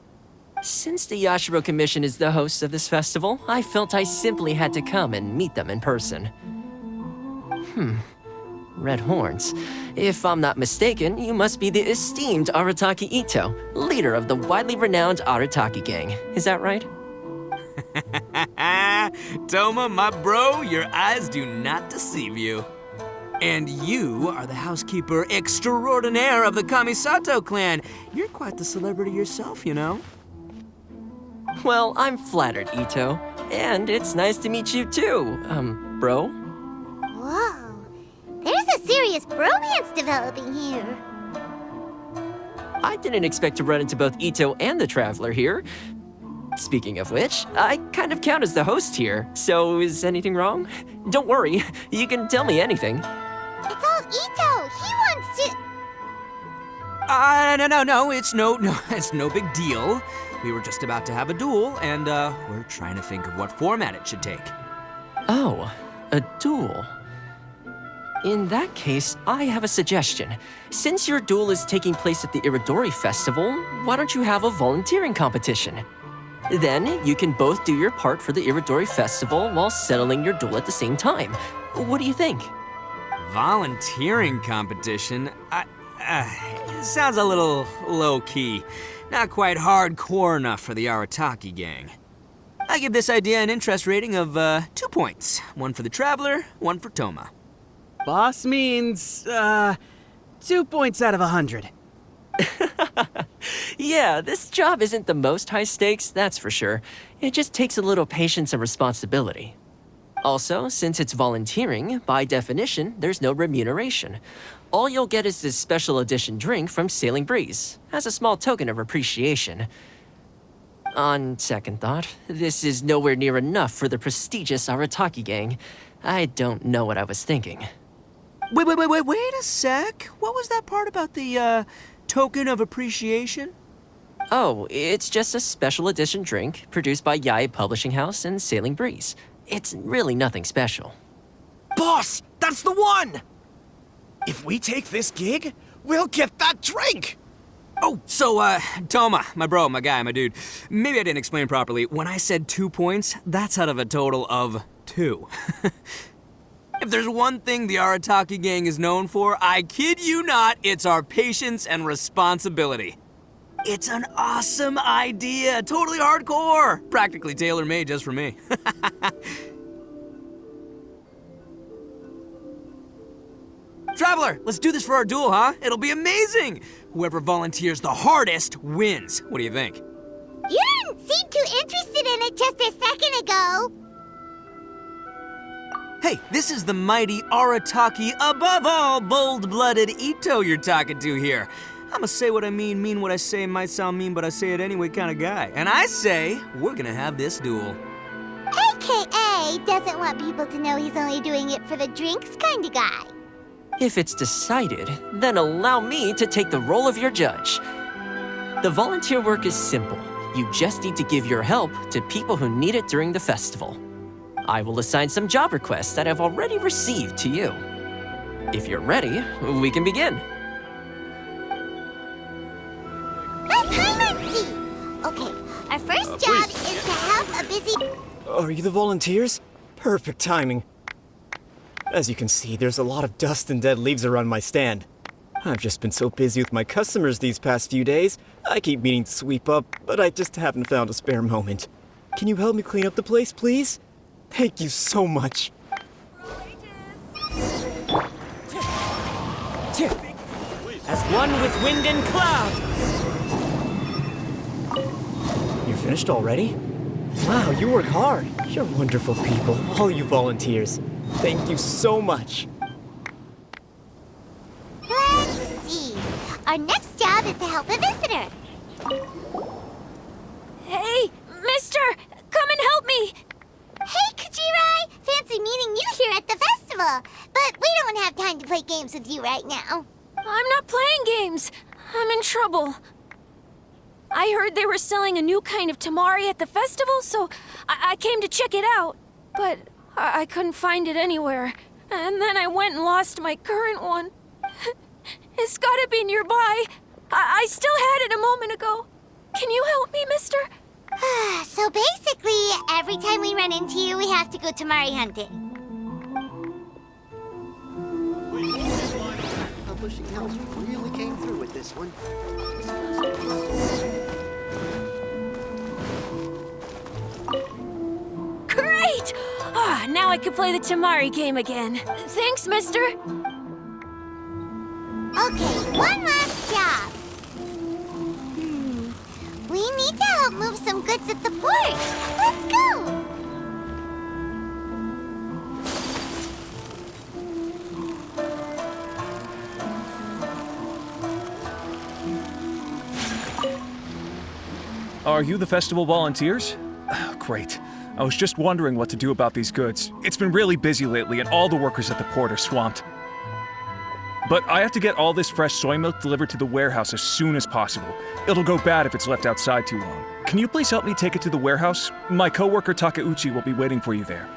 O: Since the Yashiro Commission is the host of this festival, I felt I simply had to come and meet them in person. Red horns. If I'm not mistaken, you must be the esteemed Arataki Ito, leader of the widely renowned Arataki gang. Is that right?
K: Thoma, my bro, your eyes do not deceive you. And you are the housekeeper extraordinaire of the Kamisato clan. You're quite the celebrity yourself, you know.
O: Well, I'm flattered, Ito. And it's nice to meet you too, bro.
C: Whoa. There's a serious bromance developing here.
O: I didn't expect to run into both Ito and the Traveler here. Speaking of which, I kind of count as the host here, so is anything wrong? Don't worry, you can tell me anything.
C: It's all Ito. He wants to...
K: No, it's no big deal. We were just about to have a duel, and we're trying to think of what format it should take.
O: Oh, a duel. In that case, I have a suggestion. Since your duel is taking place at the Irodori Festival, why don't you have a volunteering competition? Then you can both do your part for the Irodori Festival while settling your duel at the same time. What do you think?
K: Volunteering competition? It sounds a little low-key. Not quite hardcore enough for the Arataki gang. I give this idea an interest rating of 2 points. One for the Traveler, one for Thoma.
L: Boss means, 2 points out of 100.
O: Yeah, this job isn't the most high stakes, that's for sure. It just takes a little patience and responsibility. Also, since it's volunteering, by definition, there's no remuneration. All you'll get is this special edition drink from Sailing Breeze, as a small token of appreciation. On second thought, this is nowhere near enough for the prestigious Arataki gang. I don't know what I was thinking.
K: Wait a sec. What was that part about the, token of appreciation?
O: Oh, it's just a special edition drink produced by Yae Publishing House and Sailing Breeze. It's really nothing special.
N: Boss, that's the one! If we take this gig, we'll get that drink!
K: Oh, so, Thoma, my bro, my guy, my dude. Maybe I didn't explain properly. When I said 2 points, that's out of a total of 2. If there's one thing the Arataki gang is known for, I kid you not, it's our patience and responsibility. It's an awesome idea, totally hardcore, practically tailor-made just for me. Traveler, let's do this for our duel, huh? It'll be amazing! Whoever volunteers the hardest wins. What do you think?
C: You didn't seem too interested in it just a second ago.
K: Hey, this is the mighty Arataki, above all bold-blooded Ito you're talking to here. I'm a say what I mean what I say, might sound mean, but I say it anyway kind of guy. And I say, we're gonna have this duel.
C: AKA doesn't want people to know he's only doing it for the drinks kind of guy.
O: If it's decided, then allow me to take the role of your judge. The volunteer work is simple. You just need to give your help to people who need it during the festival. I will assign some job requests that I've already received to you. If you're ready, we can begin.
C: Okay, our first job is to help a busy...
N: Are you the volunteers? Perfect timing. As you can see, there's a lot of dust and dead leaves around my stand. I've just been so busy with my customers these past few days. I keep meaning to sweep up, but I just haven't found a spare moment. Can you help me clean up the place, please? Thank you so much.
L: As one with wind and cloud!
N: You're finished already? Wow, you work hard. You're wonderful people, all you volunteers. Thank you so much.
C: Let's see. Our next job is to help a visitor.
D: Hey, mister! Come and help me!
C: Hey, Kujirai! Fancy meeting you here at the festival. But we don't have time to play games with you right now.
D: I'm not playing games. I'm in trouble. I heard they were selling a new kind of tamari at the festival, so I came to check it out. But I couldn't find it anywhere. And then I went and lost my current one. It's gotta be nearby. I still had it a moment ago. Can you help me, mister?
C: So basically, every time we run into you, we have to go tamari hunting.
P: Publishing House really came through with this one.
D: Great!
I: Now I can play the Tamari game again. Thanks, mister.
C: Okay, one last job. We need to help move some goods at the port. Let's go!
Q: Are you the festival volunteers? Great. I was just wondering what to do about these goods. It's been really busy lately and all the workers at the port are swamped. But I have to get all this fresh soy milk delivered to the warehouse as soon as possible. It'll go bad if it's left outside too long. Can you please help me take it to the warehouse? My coworker Takeuchi will be waiting for you there.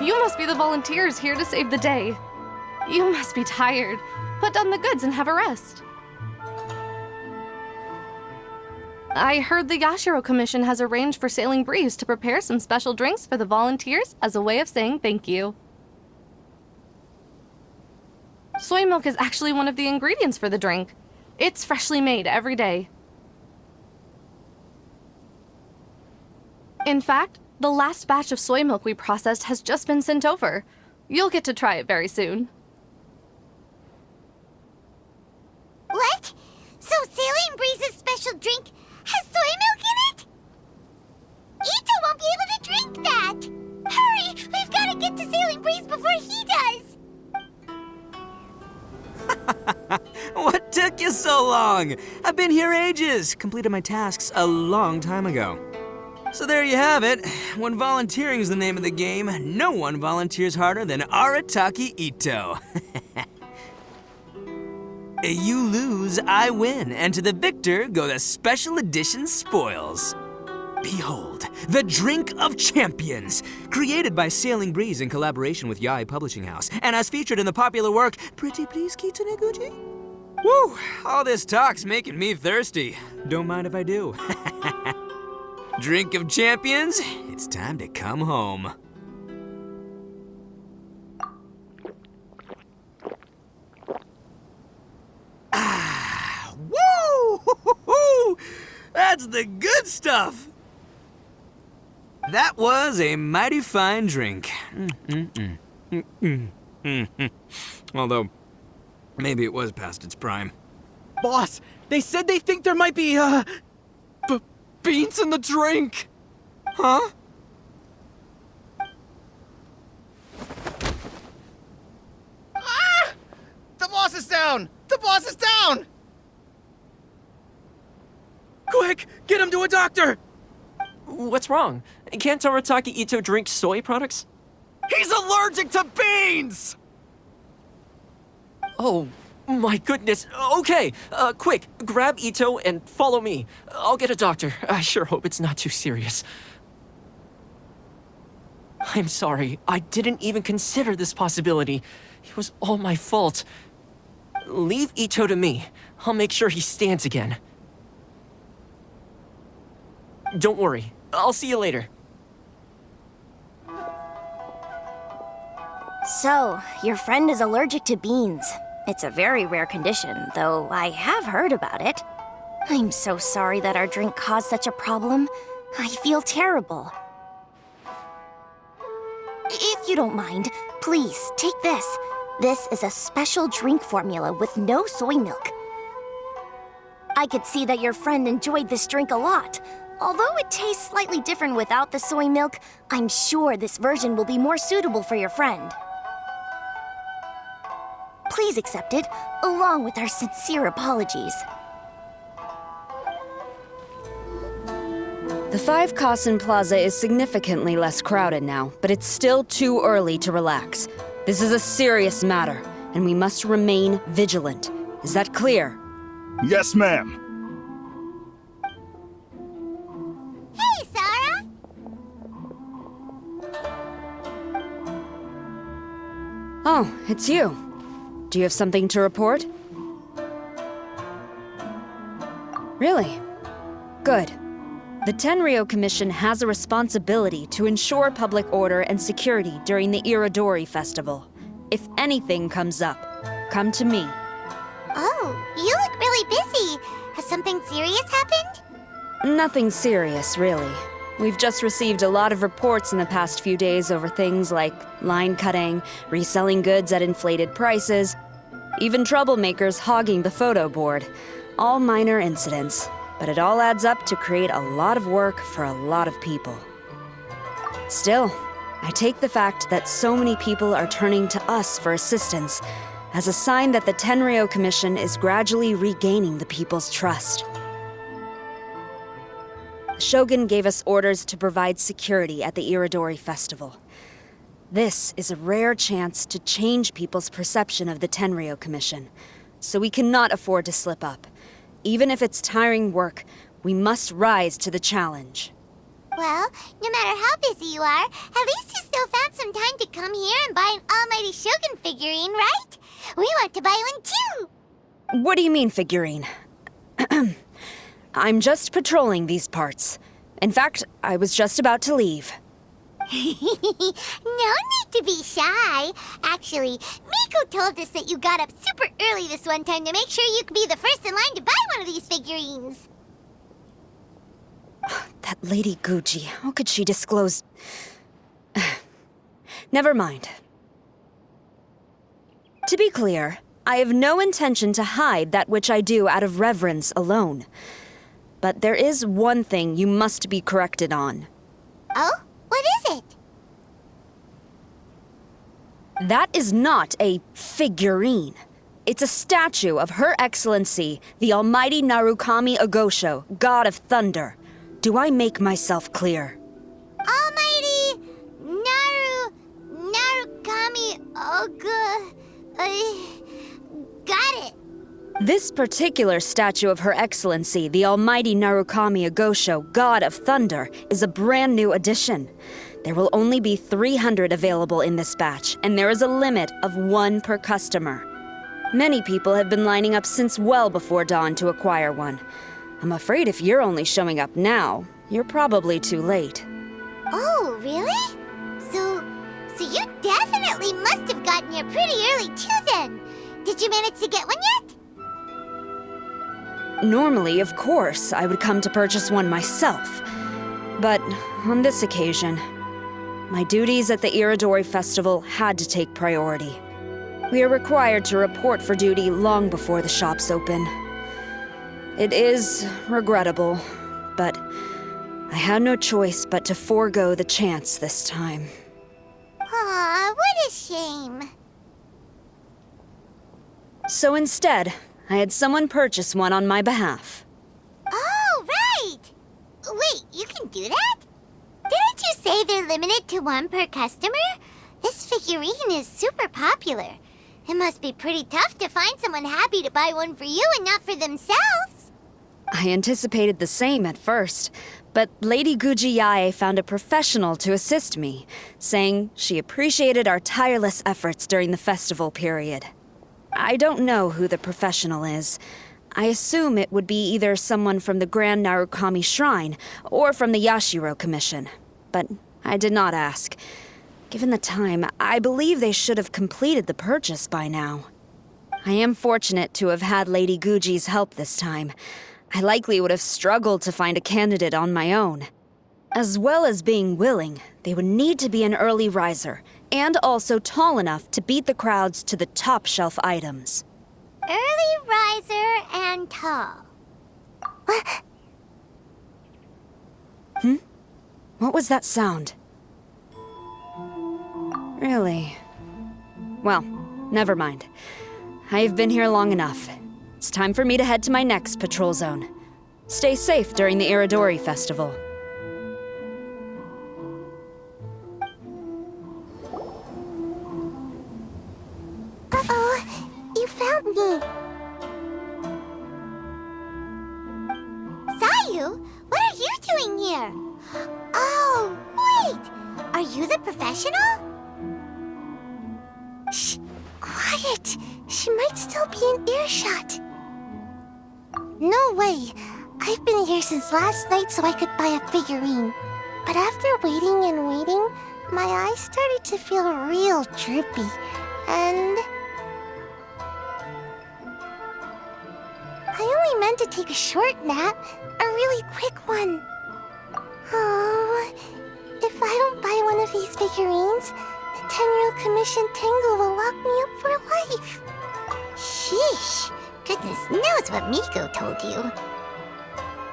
R: You must be the volunteers here to save the day. You must be tired. Put down the goods and have a rest. I heard the Yashiro Commission has arranged for Sailing Breeze to prepare some special drinks for the volunteers as a way of saying thank you. Soy milk is actually one of the ingredients for the drink. It's freshly made every day. In fact, the last batch of soy milk we processed has just been sent over. You'll get to try it very soon.
C: What? So Sailing Breeze's special drink has soy milk in it? Ito won't be able to drink that! Hurry! We've got to get to Sailing Breeze before he does!
K: What took you so long? I've been here ages. Completed my tasks a long time ago. So there you have it. When volunteering is the name of the game, no one volunteers harder than Arataki Ito. You lose, I win, and to the victor go the special edition spoils. Behold, the Drink of Champions, created by Sailing Breeze in collaboration with Yae Publishing House, and as featured in the popular work, Pretty Please Kitsune Guji? Woo! All this talk's making me thirsty. Don't mind if I do. Drink of Champions, it's time to come home. Woo! That's the good stuff! That was a mighty fine drink. Although, maybe it was past its prime.
H: Boss, they said they think there might be, beans in the drink! Huh?
S: Ah! The boss is down! The boss is down!
H: Quick, get him to a doctor!
O: What's wrong? Can't Arataki Ito drink soy products?
H: He's allergic to beans!
O: Oh, my goodness. Okay, quick, grab Ito and follow me. I'll get a doctor. I sure hope it's not too serious. I'm sorry. I didn't even consider this possibility. It was all my fault. Leave Ito to me. I'll make sure he stands again. Don't worry. I'll see you later.
D: So, your friend is allergic to beans. It's a very rare condition, though I have heard about it. I'm so sorry that our drink caused such a problem. I feel terrible. If you don't mind, please, take this. This is a special drink formula with no soy milk. I could see that your friend enjoyed this drink a lot. Although it tastes slightly different without the soy milk, I'm sure this version will be more suitable for your friend. Please accept it, along with our sincere apologies.
T: The 5 Kasen Plaza is significantly less crowded now, but it's still too early to relax. This is a serious matter, and we must remain vigilant. Is that clear?
U: Yes, ma'am.
C: Hey, Sara!
T: Oh, it's you. Do you have something to report? Really? Good. The Tenryou Commission has a responsibility to ensure public order and security during the Irodori festival. If anything comes up, come to me.
C: Oh, you look really busy. Has something serious happened?
T: Nothing serious, really. We've just received a lot of reports in the past few days over things like line cutting, reselling goods at inflated prices, even troublemakers hogging the photo board. All minor incidents, but it all adds up to create a lot of work for a lot of people. Still, I take the fact that so many people are turning to us for assistance as a sign that the Tenryou Commission is gradually regaining the people's trust. The Shogun gave us orders to provide security at the Irodori Festival. This is a rare chance to change people's perception of the Tenryou Commission, so we cannot afford to slip up. Even if it's tiring work, we must rise to the challenge.
C: Well, no matter how busy you are, at least you still found some time to come here and buy an Almighty Shogun figurine, right? We want to buy one too!
T: What do you mean, figurine? I'm just patrolling these parts. In fact, I was just about to leave.
C: No need to be shy. Actually, Miko told us that you got up super early this one time to make sure you could be the first in line to buy one of these figurines.
T: That Lady Gucci, how could she disclose... Never mind. To be clear, I have no intention to hide that which I do out of reverence alone. But there is one thing you must be corrected on.
C: Oh? What is it?
T: That is not a figurine. It's a statue of Her Excellency, the Almighty Narukami Ogosho, God of Thunder. Do I make myself clear?
C: Almighty Narukami got it.
T: This particular statue of Her Excellency, the Almighty Narukami Ogosho, God of Thunder, is a brand new addition. There will only be 300 available in this batch, and there is a limit of 1 per customer. Many people have been lining up since well before dawn to acquire one. I'm afraid if you're only showing up now, you're probably too late.
C: Oh, really? So you definitely must have gotten here pretty early too then. Did you manage to get one yet?
T: Normally, of course, I would come to purchase one myself. But on this occasion, my duties at the Irodori Festival had to take priority. We are required to report for duty long before the shops open. It is regrettable, but I had no choice but to forego the chance this time.
C: Aw, what a shame.
T: So instead, I had someone purchase one on my behalf.
C: Oh, right! Wait, you can do that? Didn't you say they're limited to 1 per customer? This figurine is super popular. It must be pretty tough to find someone happy to buy one for you and not for themselves.
T: I anticipated the same at first, but Lady Gucci Yae found a professional to assist me, saying she appreciated our tireless efforts during the festival period. I don't know who the professional is. I assume it would be either someone from the Grand Narukami Shrine or from the Yashiro Commission, but I did not ask. Given the time, I believe they should have completed the purchase by now. I am fortunate to have had Lady Guji's help this time. I likely would have struggled to find a candidate on my own. As well as being willing, they would need to be an early riser, and also tall enough to beat the crowds to the top shelf items.
C: Early riser and tall.
T: What was that sound? Really? Well, never mind. I've been here long enough. It's time for me to head to my next patrol zone. Stay safe during the Irodori Festival.
C: Uh-oh, you found me. Sayu, what are you doing here? Oh, wait! Are you the professional? Shh! Quiet! She might still be in earshot. No way! I've been here since last night so I could buy a figurine. But after waiting and waiting, my eyes started to feel real droopy. And... I only meant to take a short nap. A really quick one. Oh... these figurines, the Tenryou Commission Tengu will lock me up for life.
B: Sheesh. Goodness knows what Miko told you.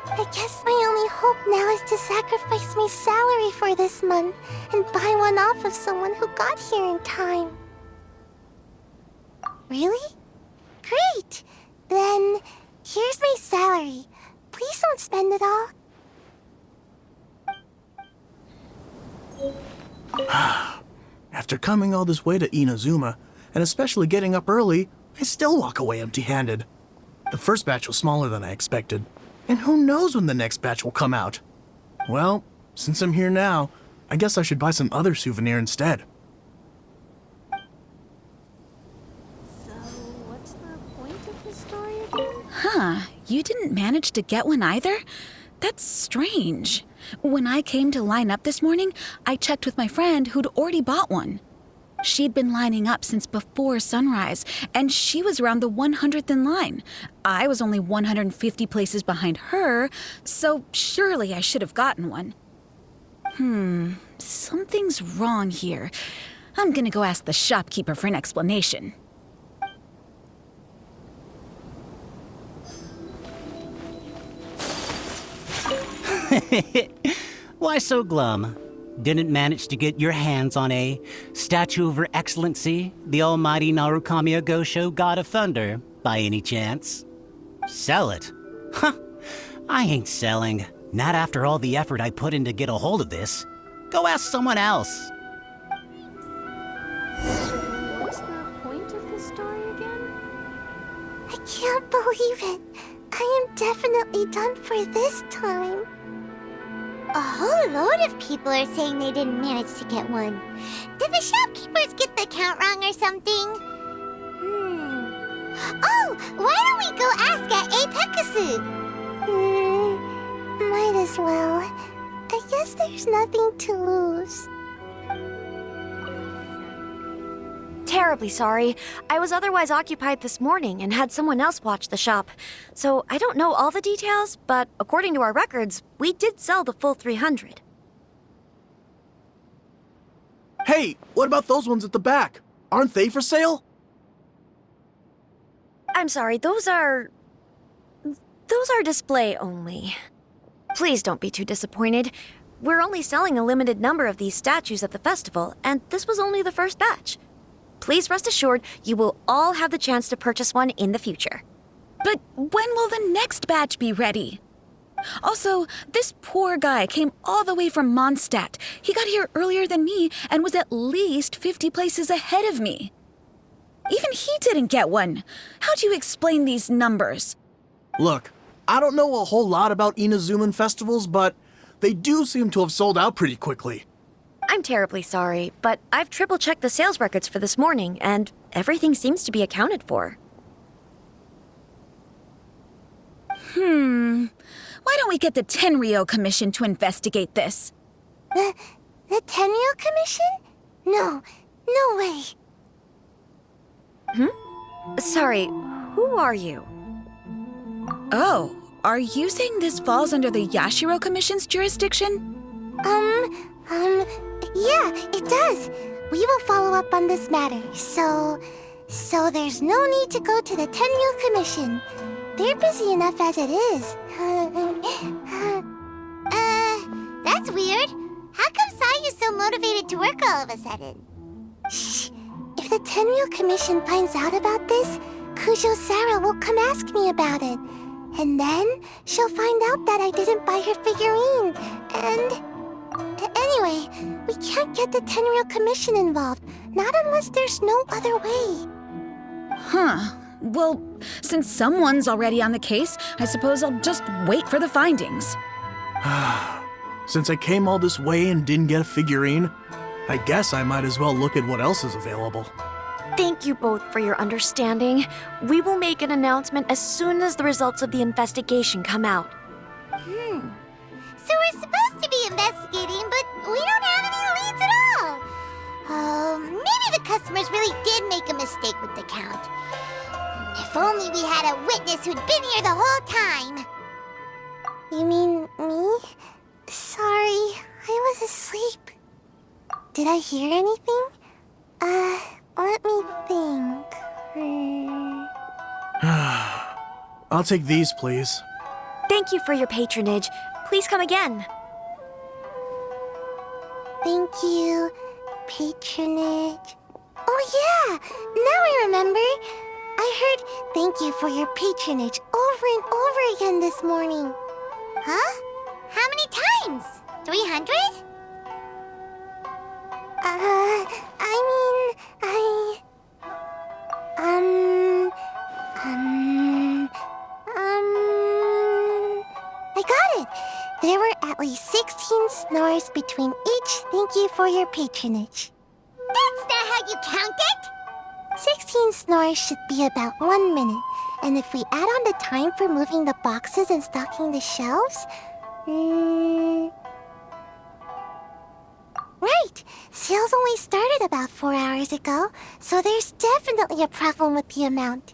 C: I guess my only hope now is to sacrifice my salary for this month and buy one off of someone who got here in time. Really? Great! Then, here's my salary. Please don't spend it all.
F: After coming all this way to Inazuma, and especially getting up early, I still walk away empty-handed. The first batch was smaller than I expected, and who knows when the next batch will come out. Well, since I'm here now, I guess I should buy some other souvenir instead.
B: So, what's the point of the story again?
I: Huh, you didn't manage to get one either? That's strange. When I came to line up this morning, I checked with my friend who'd already bought one. She'd been lining up since before sunrise, and she was around the 100th in line. I was only 150 places behind her, so surely I should have gotten one. Something's wrong here. I'm gonna go ask the shopkeeper for an explanation.
V: Why so glum? Didn't manage to get your hands on a statue of Her Excellency, the almighty Narukami Ogosho, God of Thunder, by any chance? Sell it? Huh, I ain't selling. Not after all the effort I put in to get a hold of this. Go ask someone else.
B: What's the point of the story again?
C: I can't believe it. I am definitely done for this time.
B: A whole load of people are saying they didn't manage to get one. Did the shopkeepers get the count wrong or something? Oh, why don't we go ask at Eipekkusu?
C: Might as well. I guess there's nothing to lose.
D: Terribly sorry. I was otherwise occupied this morning and had someone else watch the shop. So I don't know all the details, but according to our records, we did sell the full 300.
F: Hey, what about those ones at the back? Aren't they for sale?
D: I'm sorry, those are display only. Please don't be too disappointed. We're only selling a limited number of these statues at the festival, and this was only the first batch. Please rest assured, you will all have the chance to purchase one in the future.
I: But when will the next batch be ready? Also, this poor guy came all the way from Mondstadt. He got here earlier than me and was at least 50 places ahead of me. Even he didn't get one. How do you explain these numbers?
F: Look, I don't know a whole lot about Inazuman festivals, but they do seem to have sold out pretty quickly.
D: I'm terribly sorry, but I've triple-checked the sales records for this morning, and everything seems to be accounted for.
I: Why don't we get the Tenryou Commission to investigate this?
C: The Tenryou Commission? No way.
D: Sorry, who are you?
I: Oh, are you saying this falls under the Yashiro Commission's jurisdiction?
C: Yeah, it does. We will follow up on this matter, so there's no need to go to the Tenryou Commission. They're busy enough as it is.
B: That's weird. How come Sayu's so motivated to work all of a sudden?
C: Shh. If the Tenryou Commission finds out about this, Kujou Sara will come ask me about it. And then she'll find out that I didn't buy her figurine. And anyway, we can't get the Tenryou Commission involved, not unless there's no other way.
I: Well, since someone's already on the case, I suppose I'll just wait for the findings.
F: Since I came all this way and didn't get a figurine, I guess I might as well look at what else is available.
D: Thank you both for your understanding. We will make an announcement as soon as the results of the investigation come out.
B: So we're supposed to be investigating, but we don't have any leads at all. Maybe the customers really did make a mistake with the count. If only we had a witness who'd been here the whole time.
C: You mean me? Sorry, I was asleep. did I hear anything? Let me think.
F: I'll take these, please.
E: Thank you for your patronage. Please come again.
C: Thank you. Patronage. Oh yeah! Now I remember. I heard thank you for your patronage over and over again this morning.
B: Huh? How many times? 300?
C: I got it. There were at least 16 snores between each thank you for your patronage.
B: That's not how you count it!
C: 16 snores should be about 1 minute. And if we add on the time for moving the boxes and stocking the shelves... Right! Sales only started about 4 hours ago, so there's definitely a problem with the amount.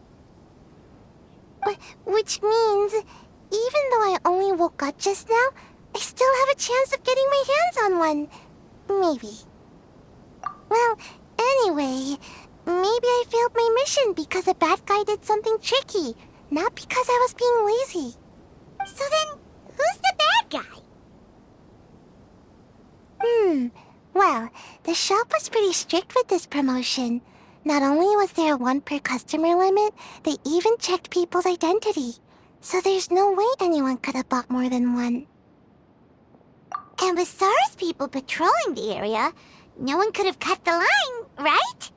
C: Which means, even though I only woke up just now, I still have a chance of getting my hands on one. Maybe. Well, anyway, maybe I failed my mission because a bad guy did something tricky, not because I was being lazy.
B: So then, who's the bad guy?
C: Well, the shop was pretty strict with this promotion. Not only was there a 1 per customer limit, they even checked people's identity. So there's no way anyone could have bought more than one.
B: And with Sara's people patrolling the area, no one could have cut the line, right?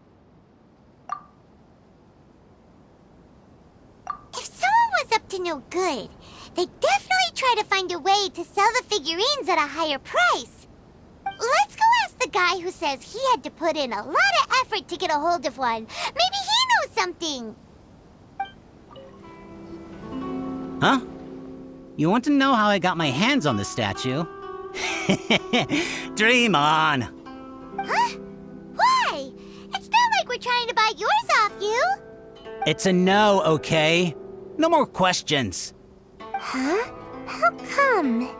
B: If someone was up to no good, they'd definitely try to find a way to sell the figurines at a higher price. Let's go ask the guy who says he had to put in a lot of effort to get a hold of one. Maybe he knows something.
V: Huh? You want to know how I got my hands on the statue? Dream on!
B: Huh? Why? It's not like we're trying to buy yours off you.
V: It's a no, okay? No more questions.
C: Huh? How come?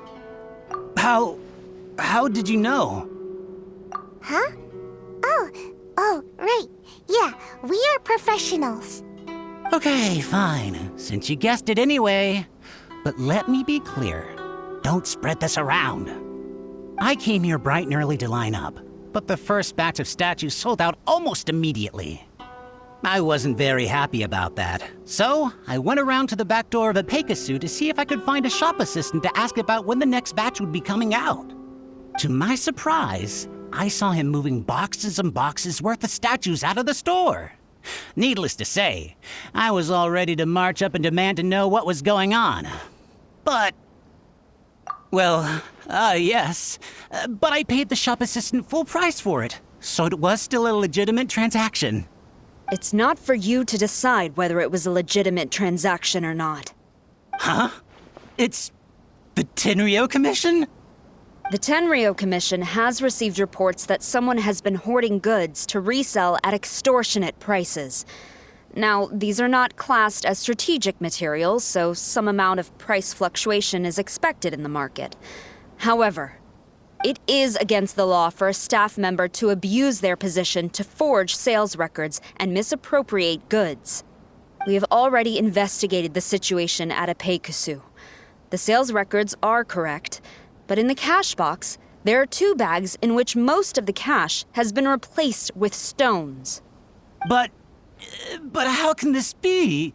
V: How did you know?
C: Huh? Oh, right. Yeah, we are professionals.
V: Okay, fine, since you guessed it anyway. But let me be clear. Don't spread this around. I came here bright and early to line up, but the first batch of statues sold out almost immediately. I wasn't very happy about that, so I went around to the back door of Eipekkusu to see if I could find a shop assistant to ask about when the next batch would be coming out. To my surprise, I saw him moving boxes and boxes worth of statues out of the store. Needless to say, I was all ready to march up and demand to know what was going on. But... well, yes. But I paid the shop assistant full price for it, so it was still a legitimate transaction.
T: It's not for you to decide whether it was a legitimate transaction or not.
V: Huh? It's the Tenryou Commission?
T: The Tenryou Commission has received reports that someone has been hoarding goods to resell at extortionate prices. Now, these are not classed as strategic materials, so some amount of price fluctuation is expected in the market. However, it is against the law for a staff member to abuse their position to forge sales records and misappropriate goods. We have already investigated the situation at Eipekkusu. The sales records are correct, but in the cash box, there are 2 bags in which most of the cash has been replaced with stones.
V: But how can this be?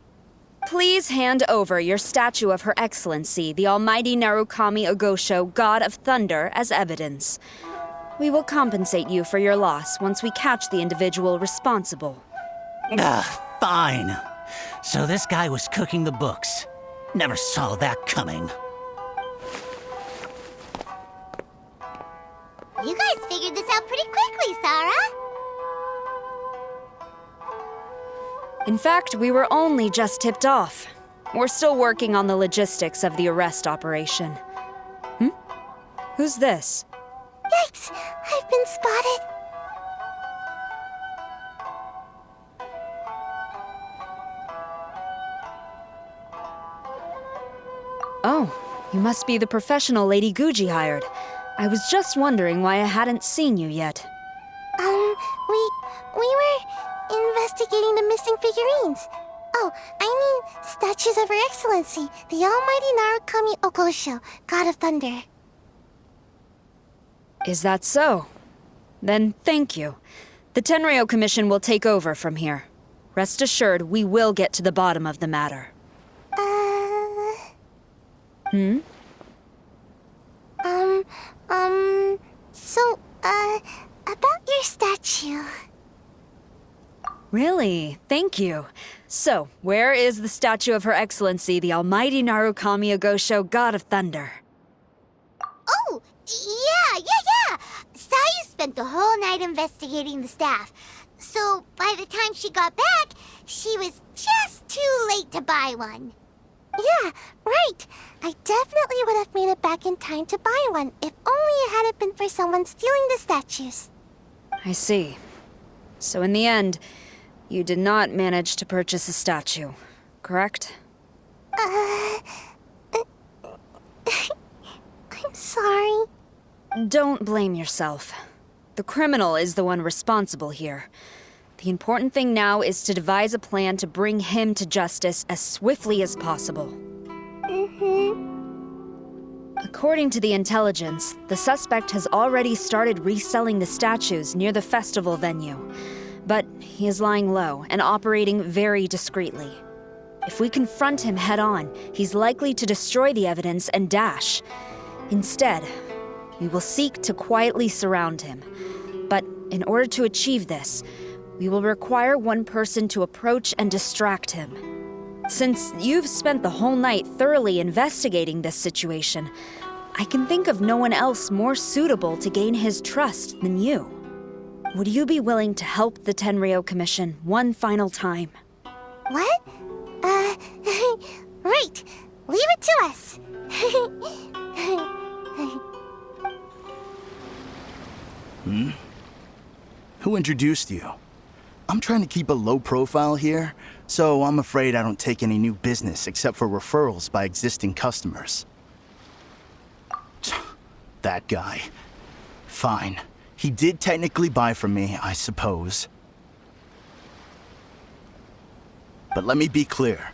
T: Please hand over your statue of Her Excellency, the Almighty Narukami Ogosho, God of Thunder, as evidence. We will compensate you for your loss once we catch the individual responsible.
V: Fine. So this guy was cooking the books. Never saw that coming.
B: You guys figured this out pretty quickly, Sara.
T: In fact, we were only just tipped off. We're still working on the logistics of the arrest operation. Who's this?
C: Yikes! I've been spotted.
T: Oh, you must be the professional Lady Guji hired. I was just wondering why I hadn't seen you yet.
C: We were investigating the missing figurines. Oh, I mean statues of Her Excellency, the almighty Narukami Ogosho, God of Thunder.
T: Is that so? Then thank you. The Tenryou Commission will take over from here. Rest assured, we will get to the bottom of the matter.
C: So, about your statue.
T: Really? Thank you. So, where is the statue of Her Excellency, the almighty Narukami Ogosho, God of Thunder?
C: Oh, yeah. Sayu spent the whole night investigating the staff. So, by the time she got back, she was just too late to buy one. Yeah, right. I definitely would have made it back in time to buy one, if only it hadn't been for someone stealing the statues.
T: I see. So in the end, you did not manage to purchase a statue, correct?
C: I'm sorry.
T: Don't blame yourself. The criminal is the one responsible here. The important thing now is to devise a plan to bring him to justice as swiftly as possible. According to the intelligence, the suspect has already started reselling the statues near the festival venue. But he is lying low and operating very discreetly. If we confront him head-on, he's likely to destroy the evidence and dash. Instead, we will seek to quietly surround him. But in order to achieve this, we will require one person to approach and distract him. Since you've spent the whole night thoroughly investigating this situation, I can think of no one else more suitable to gain his trust than you. Would you be willing to help the Tenryou Commission one final time?
C: What? Right. Leave it to us.
A: Who introduced you? I'm trying to keep a low profile here, so I'm afraid I don't take any new business except for referrals by existing customers. That guy. Fine. He did technically buy from me, I suppose. But let me be clear.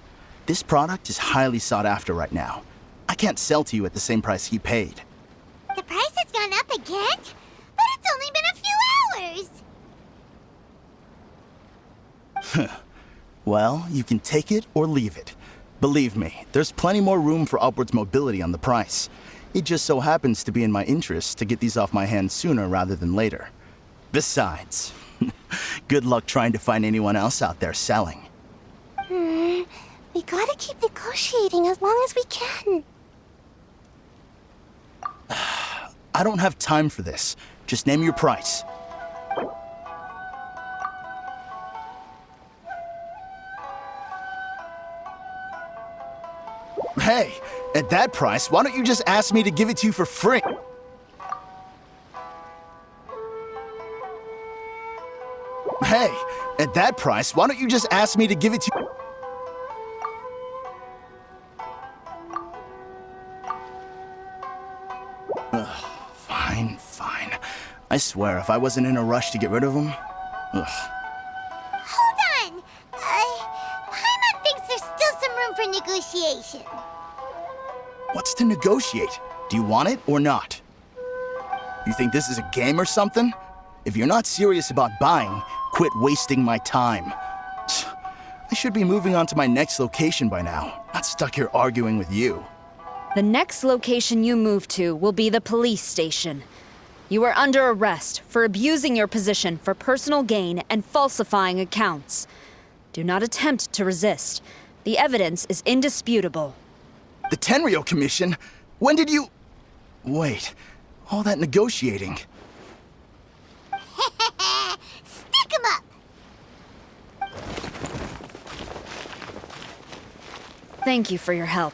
A: This product is highly sought after right now. I can't sell to you at the same price he paid.
C: The price has gone up again? But it's only been a few hours!
A: Well, you can take it or leave it. Believe me, there's plenty more room for upwards mobility on the price. It just so happens to be in my interest to get these off my hands sooner rather than later. Besides, good luck trying to find anyone else out there selling.
C: We gotta keep negotiating as long as we can.
A: I don't have time for this. Just name your price. Hey, at that price, why don't you just ask me to give it to you for free? Hey, at that price, why don't you just ask me to give it to you? Fine. I swear, if I wasn't in a rush to get rid of him... Ugh.
C: Hold on! Paimon thinks there's still some room for negotiation.
A: What's to negotiate? Do you want it or not? You think this is a game or something? If you're not serious about buying, quit wasting my time. I should be moving on to my next location by now, not stuck here arguing with you.
T: The next location you move to will be the police station. You are under arrest for abusing your position for personal gain and falsifying accounts. Do not attempt to resist. The evidence is indisputable.
A: The Tenryou Commission? When did you... Wait, all that negotiating...
C: Stick 'em up!
T: Thank you for your help.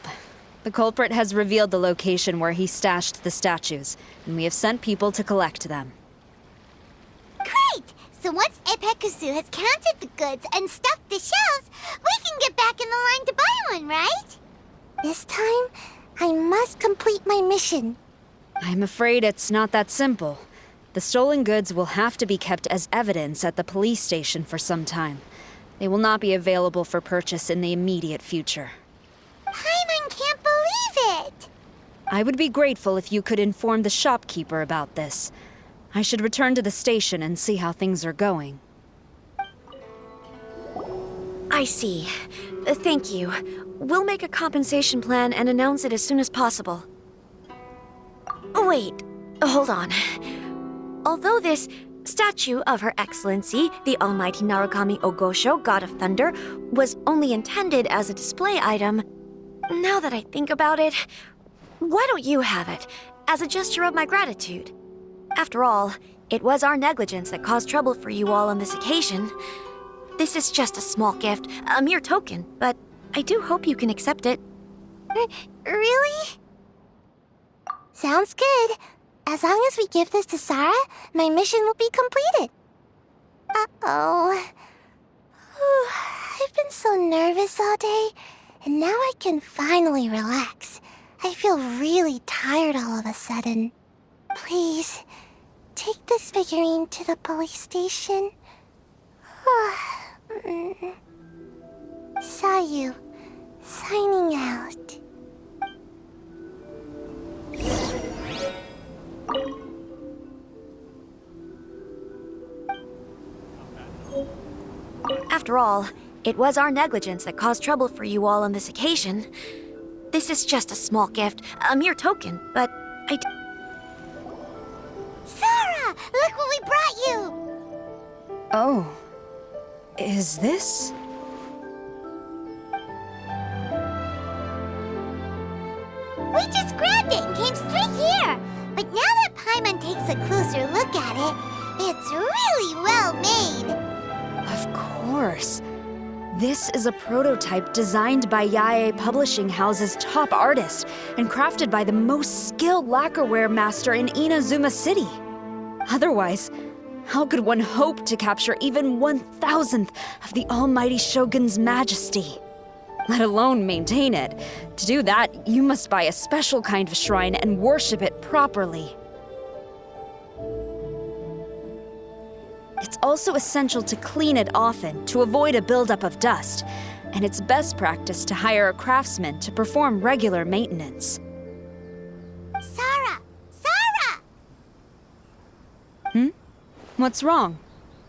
T: The culprit has revealed the location where he stashed the statues, and we have sent people to collect them.
C: Great! So once Eipekkusu has counted the goods and stuffed the shelves, we can get back in the line to buy one, right? This time, I must complete my mission.
T: I'm afraid it's not that simple. The stolen goods will have to be kept as evidence at the police station for some time. They will not be available for purchase in the immediate future.
C: Paimon can't believe it!
T: I would be grateful if you could inform the shopkeeper about this. I should return to the station and see how things are going.
D: I see. Thank you. We'll make a compensation plan and announce it as soon as possible. Wait, hold on. Although this statue of Her Excellency, the Almighty Narukami Ogosho, God of Thunder, was only intended as a display item, now that I think about it, why don't you have it, as a gesture of my gratitude? After all, it was our negligence that caused trouble for you all on this occasion. This is just a small gift, a mere token, but I do hope you can accept it.
C: Really? Sounds good. As long as we give this to Sara, my mission will be completed. Uh-oh. I've been so nervous all day, and now I can finally relax. I feel really tired all of a sudden. Please, take this figurine to the police station. Sayu, signing out.
D: After all, it was our negligence that caused trouble for you all on this occasion. This is just a small gift, a mere token, but
C: Sara, look what we brought you!
T: Oh. Is this?
C: We just grabbed it and came straight here. But now that Paimon takes a closer look at it, it's really well made.
T: Of course. This is a prototype designed by Yae Publishing House's top artist and crafted by the most skilled lacquerware master in Inazuma City. Otherwise, how could one hope to capture even 1,000th of the Almighty Shogun's majesty? Let alone maintain it. To do that, you must buy a special kind of shrine and worship it properly. It's also essential to clean it often to avoid a buildup of dust, and it's best practice to hire a craftsman to perform regular maintenance.
C: Sara! Sara!
T: What's wrong?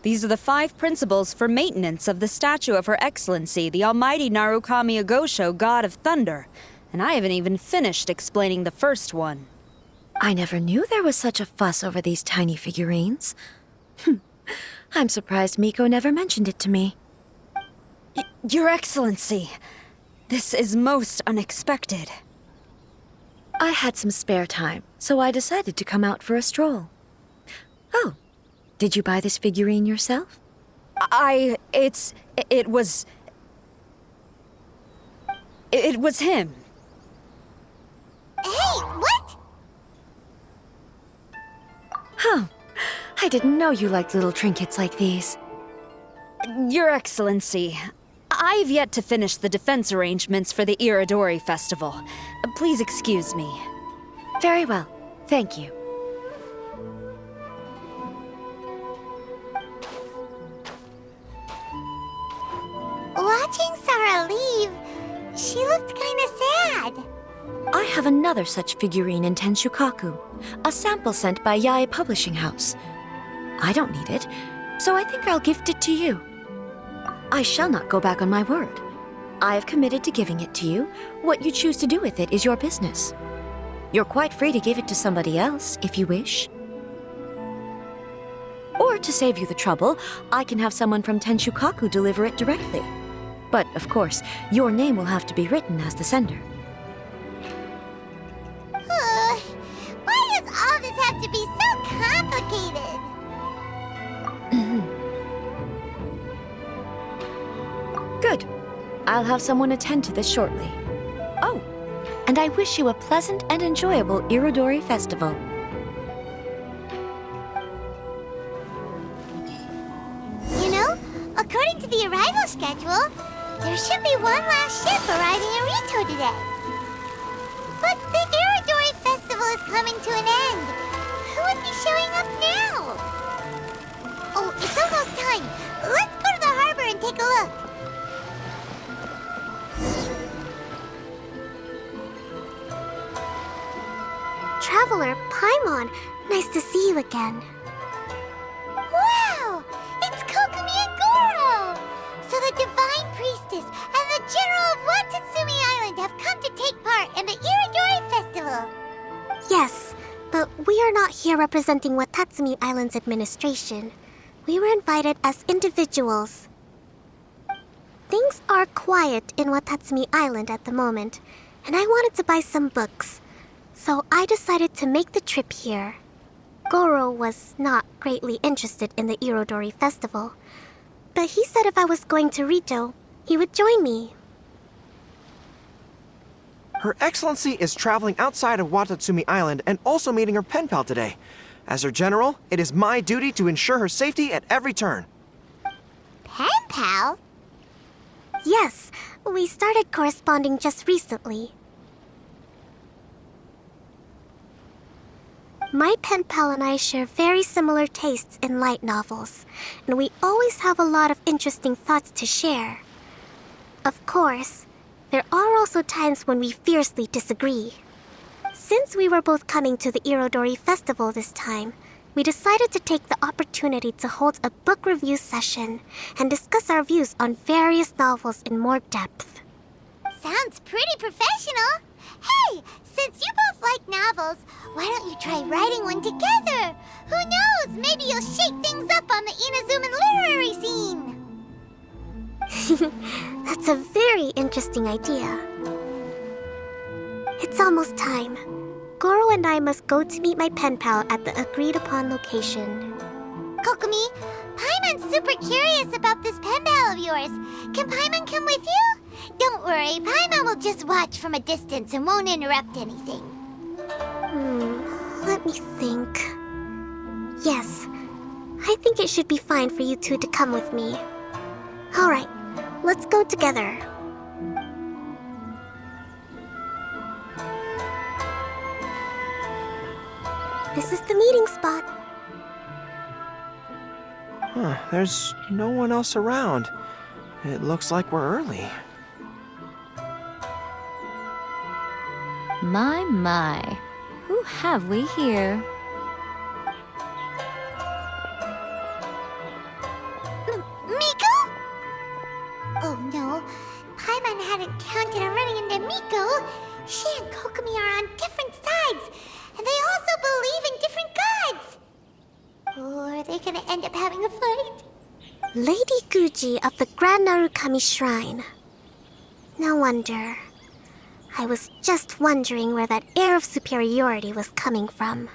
T: These are the 5 principles for maintenance of the statue of Her Excellency, the Almighty Narukami Ogosho, God of Thunder, and I haven't even finished explaining the first one.
D: I never knew there was such a fuss over these tiny figurines. I'm surprised Miko never mentioned it to me.
T: Your Excellency, this is most unexpected.
D: I had some spare time, so I decided to come out for a stroll. Oh, did you buy this figurine yourself?
T: It was him.
C: Hey, what?
D: Huh. I didn't know you liked little trinkets like these.
T: Your Excellency, I've yet to finish the defense arrangements for the Irodori festival. Please excuse me.
D: Very well. Thank you.
C: Watching Sara leave, she looked kinda sad.
D: I have another such figurine in Tenshukaku, a sample sent by Yae Publishing House. I don't need it, so I think I'll gift it to you. I shall not go back on my word. I have committed to giving it to you. What you choose to do with it is your business. You're quite free to give it to somebody else, if you wish. Or to save you the trouble, I can have someone from Tenshukaku deliver it directly. But, of course, your name will have to be written as the sender.
C: Why does all this have to be so complicated?
D: Good. I'll have someone attend to this shortly. Oh, and I wish you a pleasant and enjoyable Irodori festival.
C: You know, according to the arrival schedule, there should be one last ship arriving in Rito today. But the Irodori festival is coming to an end. Who would be showing up now?
B: on. Nice to see you again.
C: Wow! It's Kokomi and Gorou! So the Divine Priestess and the General of Watatsumi Island have come to take part in the Irodori Festival.
B: Yes, but we are not here representing Watatsumi Island's administration. We were invited as individuals. Things are quiet in Watatsumi Island at the moment, and I wanted to buy some books. So I decided to make the trip here. Gorou was not greatly interested in the Irodori Festival, but he said if I was going to Rito, he would join me.
G: Her Excellency is traveling outside of Watatsumi Island and also meeting her pen pal today. As her general, it is my duty to ensure her safety at every turn.
C: Pen pal?
B: Yes, we started corresponding just recently. My pen pal and I share very similar tastes in light novels, and we always have a lot of interesting thoughts to share. Of course, there are also times when we fiercely disagree. Since we were both coming to the Irodori Festival this time, we decided to take the opportunity to hold a book review session and discuss our views on various novels in more depth.
C: Sounds pretty professional. Hey, since you both like novels, why don't you try writing one together? Who knows, maybe you'll shake things up on the Inazuman literary scene.
B: That's a very interesting idea. It's almost time. Gorou and I must go to meet my pen pal at the agreed-upon location.
C: Kokomi, Paimon's super curious about this pen pal of yours. Can Paimon come with you? Don't worry, Paimon will just watch from a distance and won't interrupt anything.
B: Let me think. Yes, I think it should be fine for you two to come with me. All right, let's go together. This is the meeting spot.
G: There's no one else around. It looks like we're early.
J: My. Who have we here?
C: Miko? Oh no, Paimon hadn't counted on running into Miko. She and Kokomi are on different sides, and they also believe in different gods. Or are they gonna end up having a fight?
B: Lady Guji of the Grand Narukami Shrine. No wonder. I was just wondering where that air of superiority was coming from.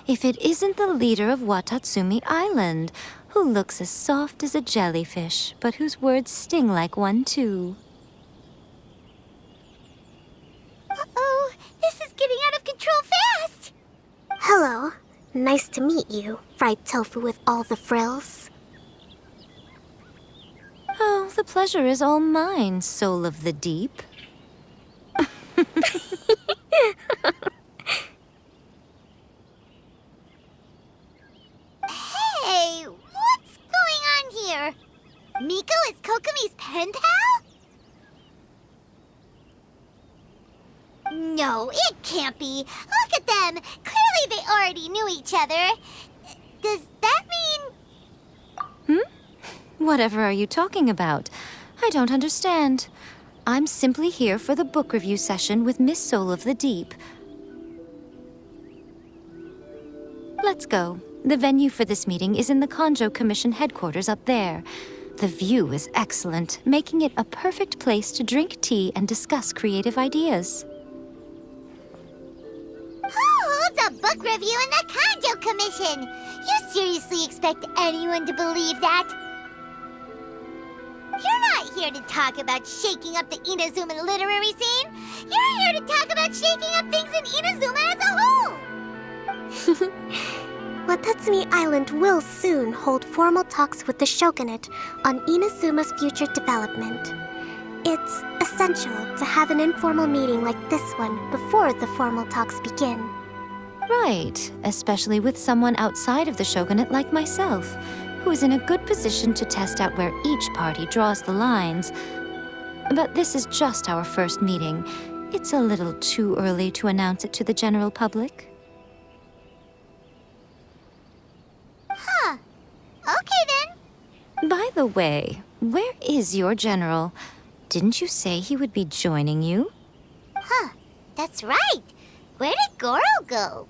J: If it isn't the leader of Watatsumi Island, who looks as soft as a jellyfish, but whose words sting like one too.
C: Uh-oh, this is getting out of control fast!
B: Hello. Nice to meet you, fried tofu with all the frills.
J: Oh, the pleasure is all mine, soul of the deep.
C: Hey, what's going on here? Miko is Kokomi's pen pal? No, it can't be. Look at them. Clearly they already knew each other. Does that mean...
J: Whatever are you talking about? I don't understand. I'm simply here for the book review session with Miss Soul of the Deep. Let's go. The venue for this meeting is in the Kujou Commission headquarters up there. The view is excellent, making it a perfect place to drink tea and discuss creative ideas.
C: Who holds a book review in the Kujou Commission? You seriously expect anyone to believe that? You're not here to talk about shaking up the Inazuman literary scene. You're here to talk about shaking up things in Inazuma as a whole.
B: Watatsumi Island will soon hold formal talks with the shogunate on Inazuma's future development. It's essential to have an informal meeting like this one before the formal talks begin.
J: Right, especially with someone outside of the shogunate like myself, who is in a good position to test out where each party draws the lines. But this is just our first meeting. it's a little too early to announce it to the general public.
C: Huh. Okay then.
J: By the way, where is your general? Didn't you say he would be joining you?
C: Huh. That's right. Where did Gorou go?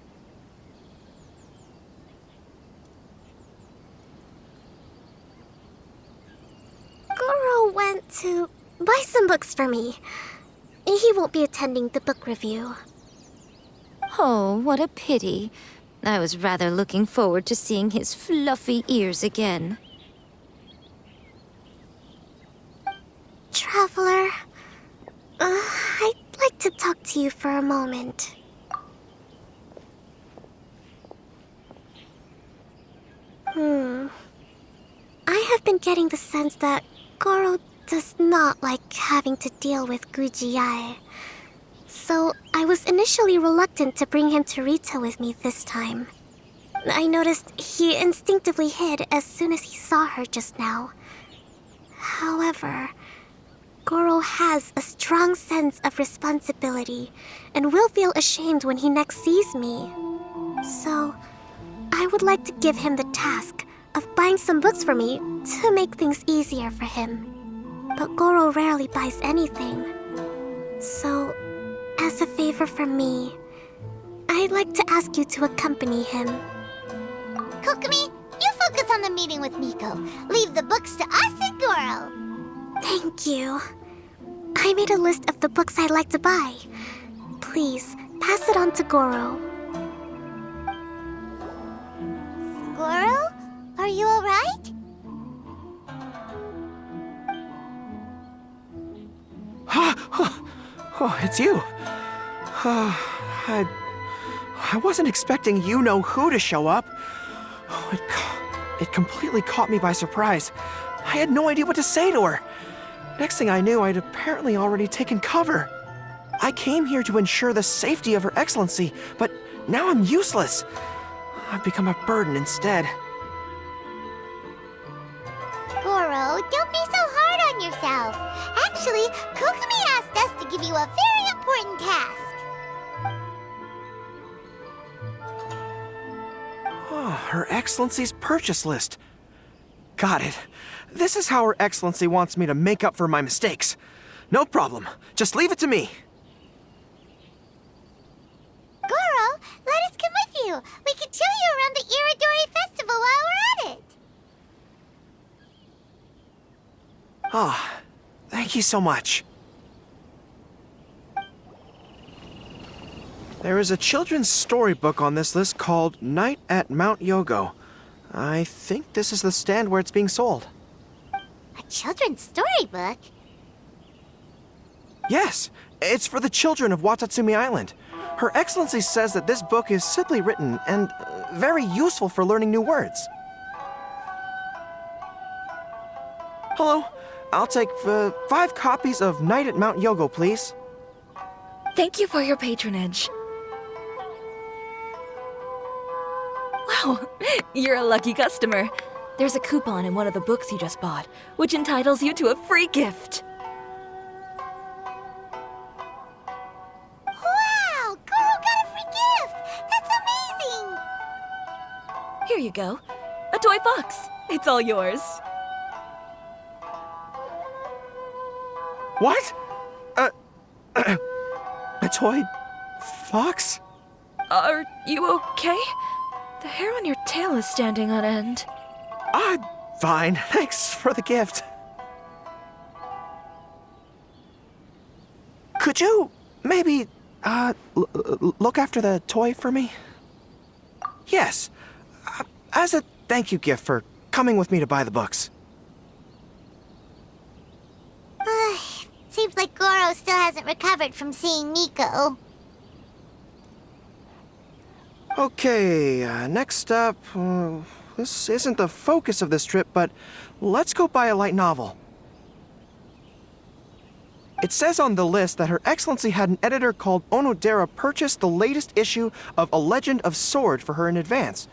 B: Gorou went to buy some books for me. He won't be attending the book review.
J: Oh, what a pity. I was rather looking forward to seeing his fluffy ears again.
B: Traveler, I'd like to talk to you for a moment. I have been getting the sense that Gorou does not like having to deal with Yae. So I was initially reluctant to bring him to Rito with me this time. I noticed he instinctively hid as soon as he saw her just now. However, Gorou has a strong sense of responsibility and will feel ashamed when he next sees me. So, I would like to give him the task of buying some books for me to make things easier for him. But Gorou rarely buys anything. So, as a favor from me, I'd like to ask you to accompany him.
C: Kokomi, you focus on the meeting with Miko. Leave the books to us and Gorou.
B: Thank you. I made a list of the books I'd like to buy. Please, pass it on to Gorou.
C: Gorou? Are you alright?
G: Oh, it's you. I wasn't expecting you-know-who to show up. It completely caught me by surprise. I had no idea what to say to her. Next thing I knew, I'd apparently already taken cover. I came here to ensure the safety of Her Excellency, but now I'm useless. I've become a burden instead.
C: Gorou, don't be so hard on yourself. Actually, Kokomi asked us to give you a very important task.
G: Oh, Her Excellency's purchase list. Got it. This is how Her Excellency wants me to make up for my mistakes. No problem. Just leave it to me.
C: Gorou, let us come with you. We can show you around the Irodori Festival while we're at it.
G: Ah, thank you so much. There is a children's storybook on this list called Night at Mount Yogo. I think this is the stand where it's being sold.
C: A children's storybook?
G: Yes, it's for the children of Watatsumi Island. Her Excellency says that this book is simply written and very useful for learning new words. Hello, I'll take 5 copies of Night at Mount Yogo, please.
I: Thank you for your patronage. Wow, you're a lucky customer. There's a coupon in one of the books you just bought, which entitles you to a free gift.
C: Wow, Gorou got a free gift! That's amazing!
I: Here you go. A toy fox. It's all yours.
G: What? A toy fox?
I: Are you okay? The hair on your tail is standing on end.
G: I'm fine. Thanks for the gift. Could you maybe, look after the toy for me? Yes. As a thank you gift for coming with me to buy the books.
C: Seems like Gorou still hasn't recovered from seeing Miko.
G: Okay, next up, this isn't the focus of this trip, but let's go buy a light novel. It says on the list that Her Excellency had an editor called Onodera purchase the latest issue of A Legend of Sword for her in advance.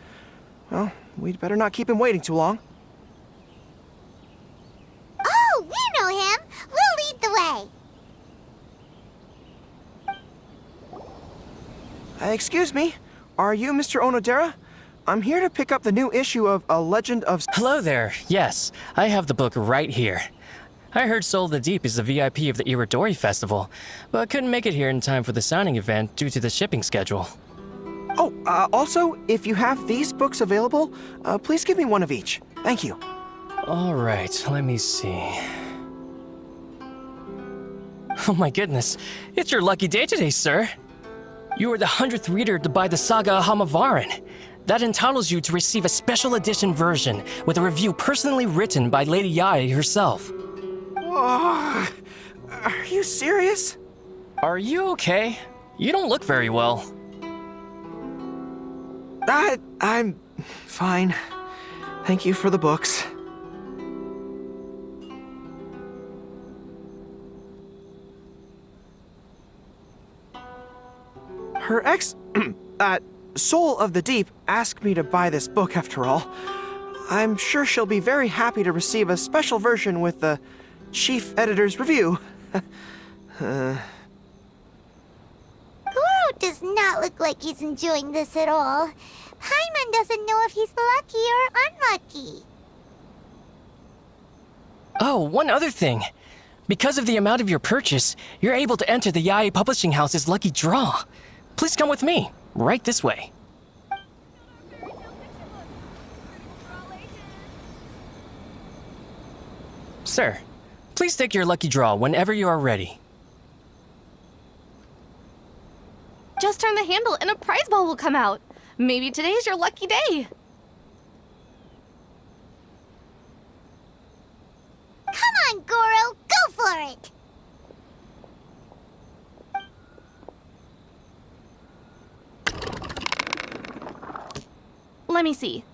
G: Well, we'd better not keep him waiting too long.
C: Oh, we know him! We'll lead the way!
G: Excuse me, are you Mr. Onodera? I'm here to pick up the new issue of A Legend of...
L: Hello there. Yes, I have the book right here. I heard Soul of the Deep is the VIP of the Irodori Festival, but couldn't make it here in time for the signing event due to the shipping schedule.
G: Oh, also, if you have these books available, please give me one of each. Thank you.
L: All right, let me see. Oh my goodness, it's your lucky day today, sir. You are the 100th reader to buy the Saga of Hamavaran. That entitles you to receive a special edition version with a review personally written by Lady Yae herself.
G: Are you serious?
L: Are you okay? You don't look very well.
G: I'm fine. Thank you for the books. Her Soul of the Deep asked me to buy this book after all. I'm sure she'll be very happy to receive a special version with the chief editor's review.
C: Gorou does not look like he's enjoying this at all. Paimon doesn't know if he's lucky or unlucky.
L: Oh, one other thing. Because of the amount of your purchase, you're able to enter the Yae Publishing House's lucky draw. Please come with me. Right this way. Sir, please take your lucky draw whenever you are ready.
R: Just turn the handle and a prize ball will come out. Maybe today's your lucky day.
C: Come on, Gorou, go for it!
R: Let me see.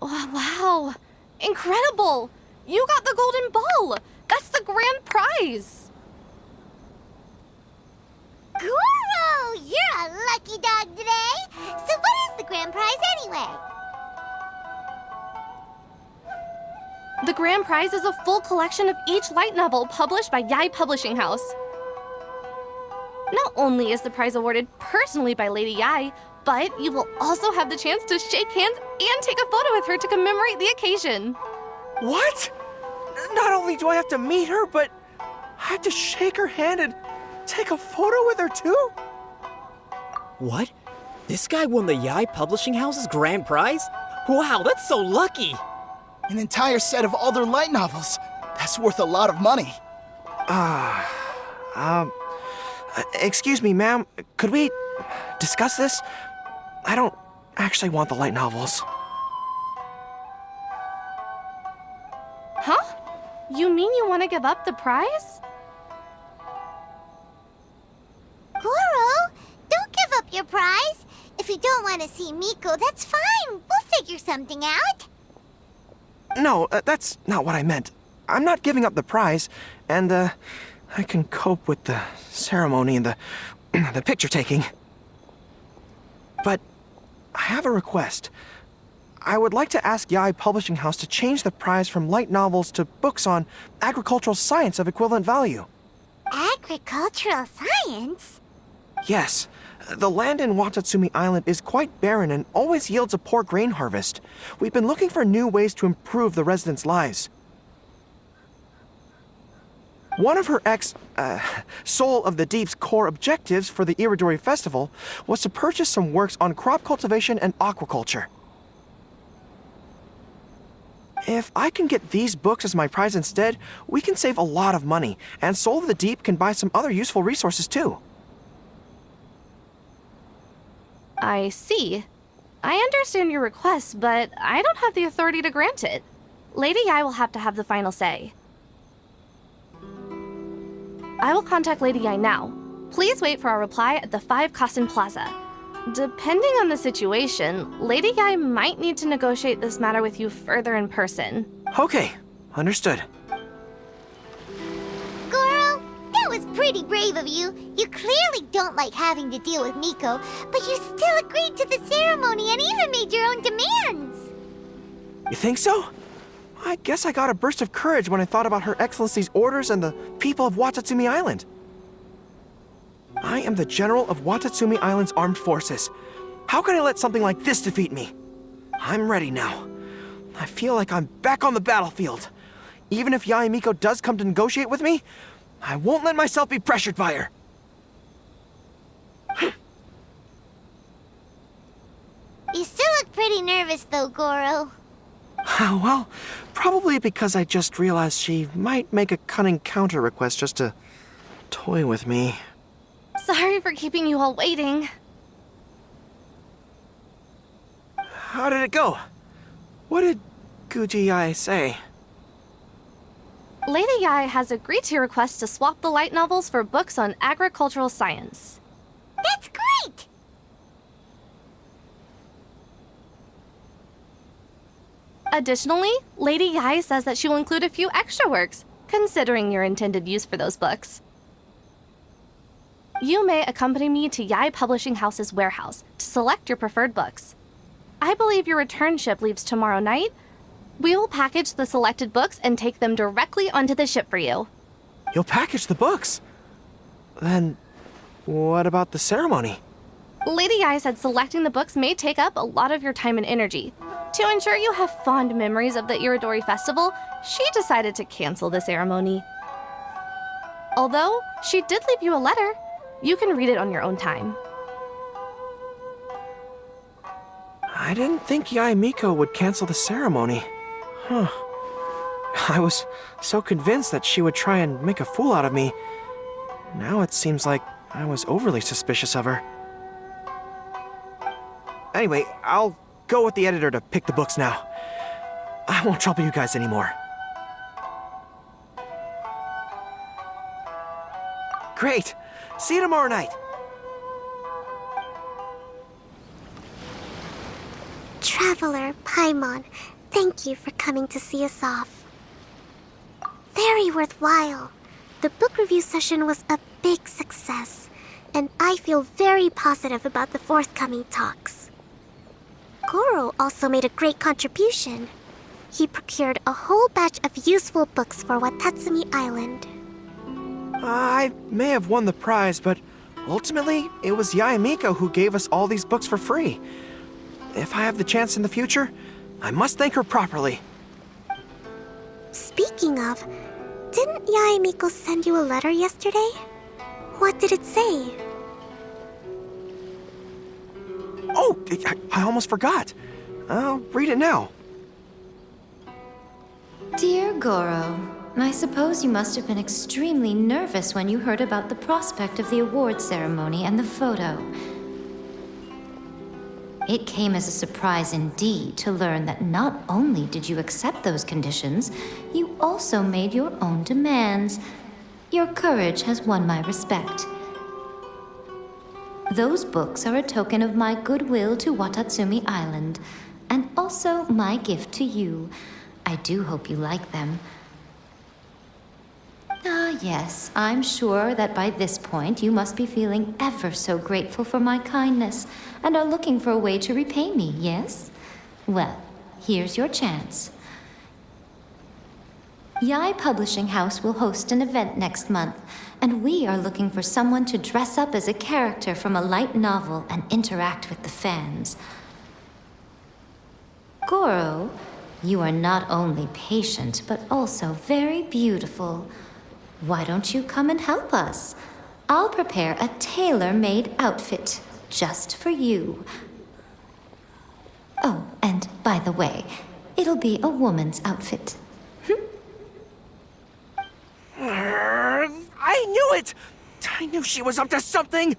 R: Oh, wow. Incredible! You got the golden ball! That's the grand prize!
C: Gorou, you're a lucky dog today! So what is the grand prize anyway?
R: The grand prize is a full collection of each light novel published by Yae Publishing House. Not only is the prize awarded personally by Lady Yae, but you will also have the chance to shake hands and take a photo with her to commemorate the occasion.
G: What? Not only do I have to meet her, but I have to shake her hand and take a photo with her too?
N: What? This guy won the Yae Publishing House's grand prize? Wow, that's so lucky!
A: An entire set of all their light novels. That's worth a lot of money.
G: Excuse me, ma'am. Could we discuss this? I don't actually want the light novels.
R: Huh? You mean you want to give up the prize?
C: Gorou, don't give up your prize. If you don't want to see Miko, that's fine. We'll figure something out.
G: No, that's not what I meant. I'm not giving up the prize, and, I can cope with the ceremony and the picture taking. But I have a request. I would like to ask Yae Publishing House to change the prize from light novels to books on agricultural science of equivalent value.
C: Agricultural science?
G: Yes. The land in Watatsumi Island is quite barren and always yields a poor grain harvest. We've been looking for new ways to improve the residents' lives. One of her Soul of the Deep's core objectives for the Irodori Festival was to purchase some works on crop cultivation and aquaculture. If I can get these books as my prize instead, we can save a lot of money, and Soul of the Deep can buy some other useful resources too.
R: I see. I understand your request, but I don't have the authority to grant it. Lady Yae will have to have the final say. I will contact Lady Yae now. Please wait for our reply at the 5 Kasen Plaza. Depending on the situation, Lady Yae might need to negotiate this matter with you further in person.
G: Okay, understood.
C: Gorou, that was pretty brave of you. You clearly don't like having to deal with Miko, but you still agreed to the ceremony and even made your own demands.
G: You think so? I guess I got a burst of courage when I thought about Her Excellency's orders and the people of Watatsumi Island. I am the general of Watatsumi Island's armed forces. How can I let something like this defeat me? I'm ready now. I feel like I'm back on the battlefield. Even if Yae Miko does come to negotiate with me, I won't let myself be pressured by her.
C: You still look pretty nervous though, Gorou.
G: Well, probably because I just realized she might make a cunning counter request just to toy with me.
R: Sorry for keeping you all waiting.
G: How did it go? What did Kujou Yae say?
R: Lady Yae has agreed to your request to swap the light novels for books on agricultural science.
C: That's great!
R: Additionally, Lady Yae says that she will include a few extra works, considering your intended use for those books. You may accompany me to Yae Publishing House's warehouse to select your preferred books. I believe your return ship leaves tomorrow night. We will package the selected books and take them directly onto the ship for you.
G: You'll package the books? Then, what about the ceremony?
R: Lady Yae said selecting the books may take up a lot of your time and energy. To ensure you have fond memories of the Irodori Festival, she decided to cancel the ceremony. Although, she did leave you a letter. You can read it on your own time.
G: I didn't think Yae Miko would cancel the ceremony. I was so convinced that she would try and make a fool out of me. Now it seems like I was overly suspicious of her. Anyway, I'll go with the editor to pick the books now. I won't trouble you guys anymore. Great! See you tomorrow night!
C: Traveler, Paimon, thank you for coming to see us off. Very worthwhile. The book review session was a big success, and I feel very positive about the forthcoming talks. Gorou also made a great contribution. He procured a whole batch of useful books for Watatsumi Island.
G: I may have won the prize, but ultimately, it was Yae Miko who gave us all these books for free. If I have the chance in the future, I must thank her properly.
C: Speaking of, didn't Yae Miko send you a letter yesterday? What did it say?
G: Oh, I almost forgot. I'll read it now.
J: Dear Gorou, I suppose you must have been extremely nervous when you heard about the prospect of the award ceremony and the photo. It came as a surprise indeed to learn that not only did you accept those conditions, you also made your own demands. Your courage has won my respect. Those books are a token of my goodwill to Watatsumi Island, and also my gift to you. I do hope you like them. Ah, yes, I'm sure that by this point you must be feeling ever so grateful for my kindness and are looking for a way to repay me, yes? Well, here's your chance. Yae Publishing House will host an event next month, and we are looking for someone to dress up as a character from a light novel and interact with the fans. Gorou, you are not only patient, but also very beautiful. Why don't you come and help us? I'll prepare a tailor-made outfit just for you. Oh, and by the way, it'll be a woman's outfit.
G: I knew it! I knew she was up to something!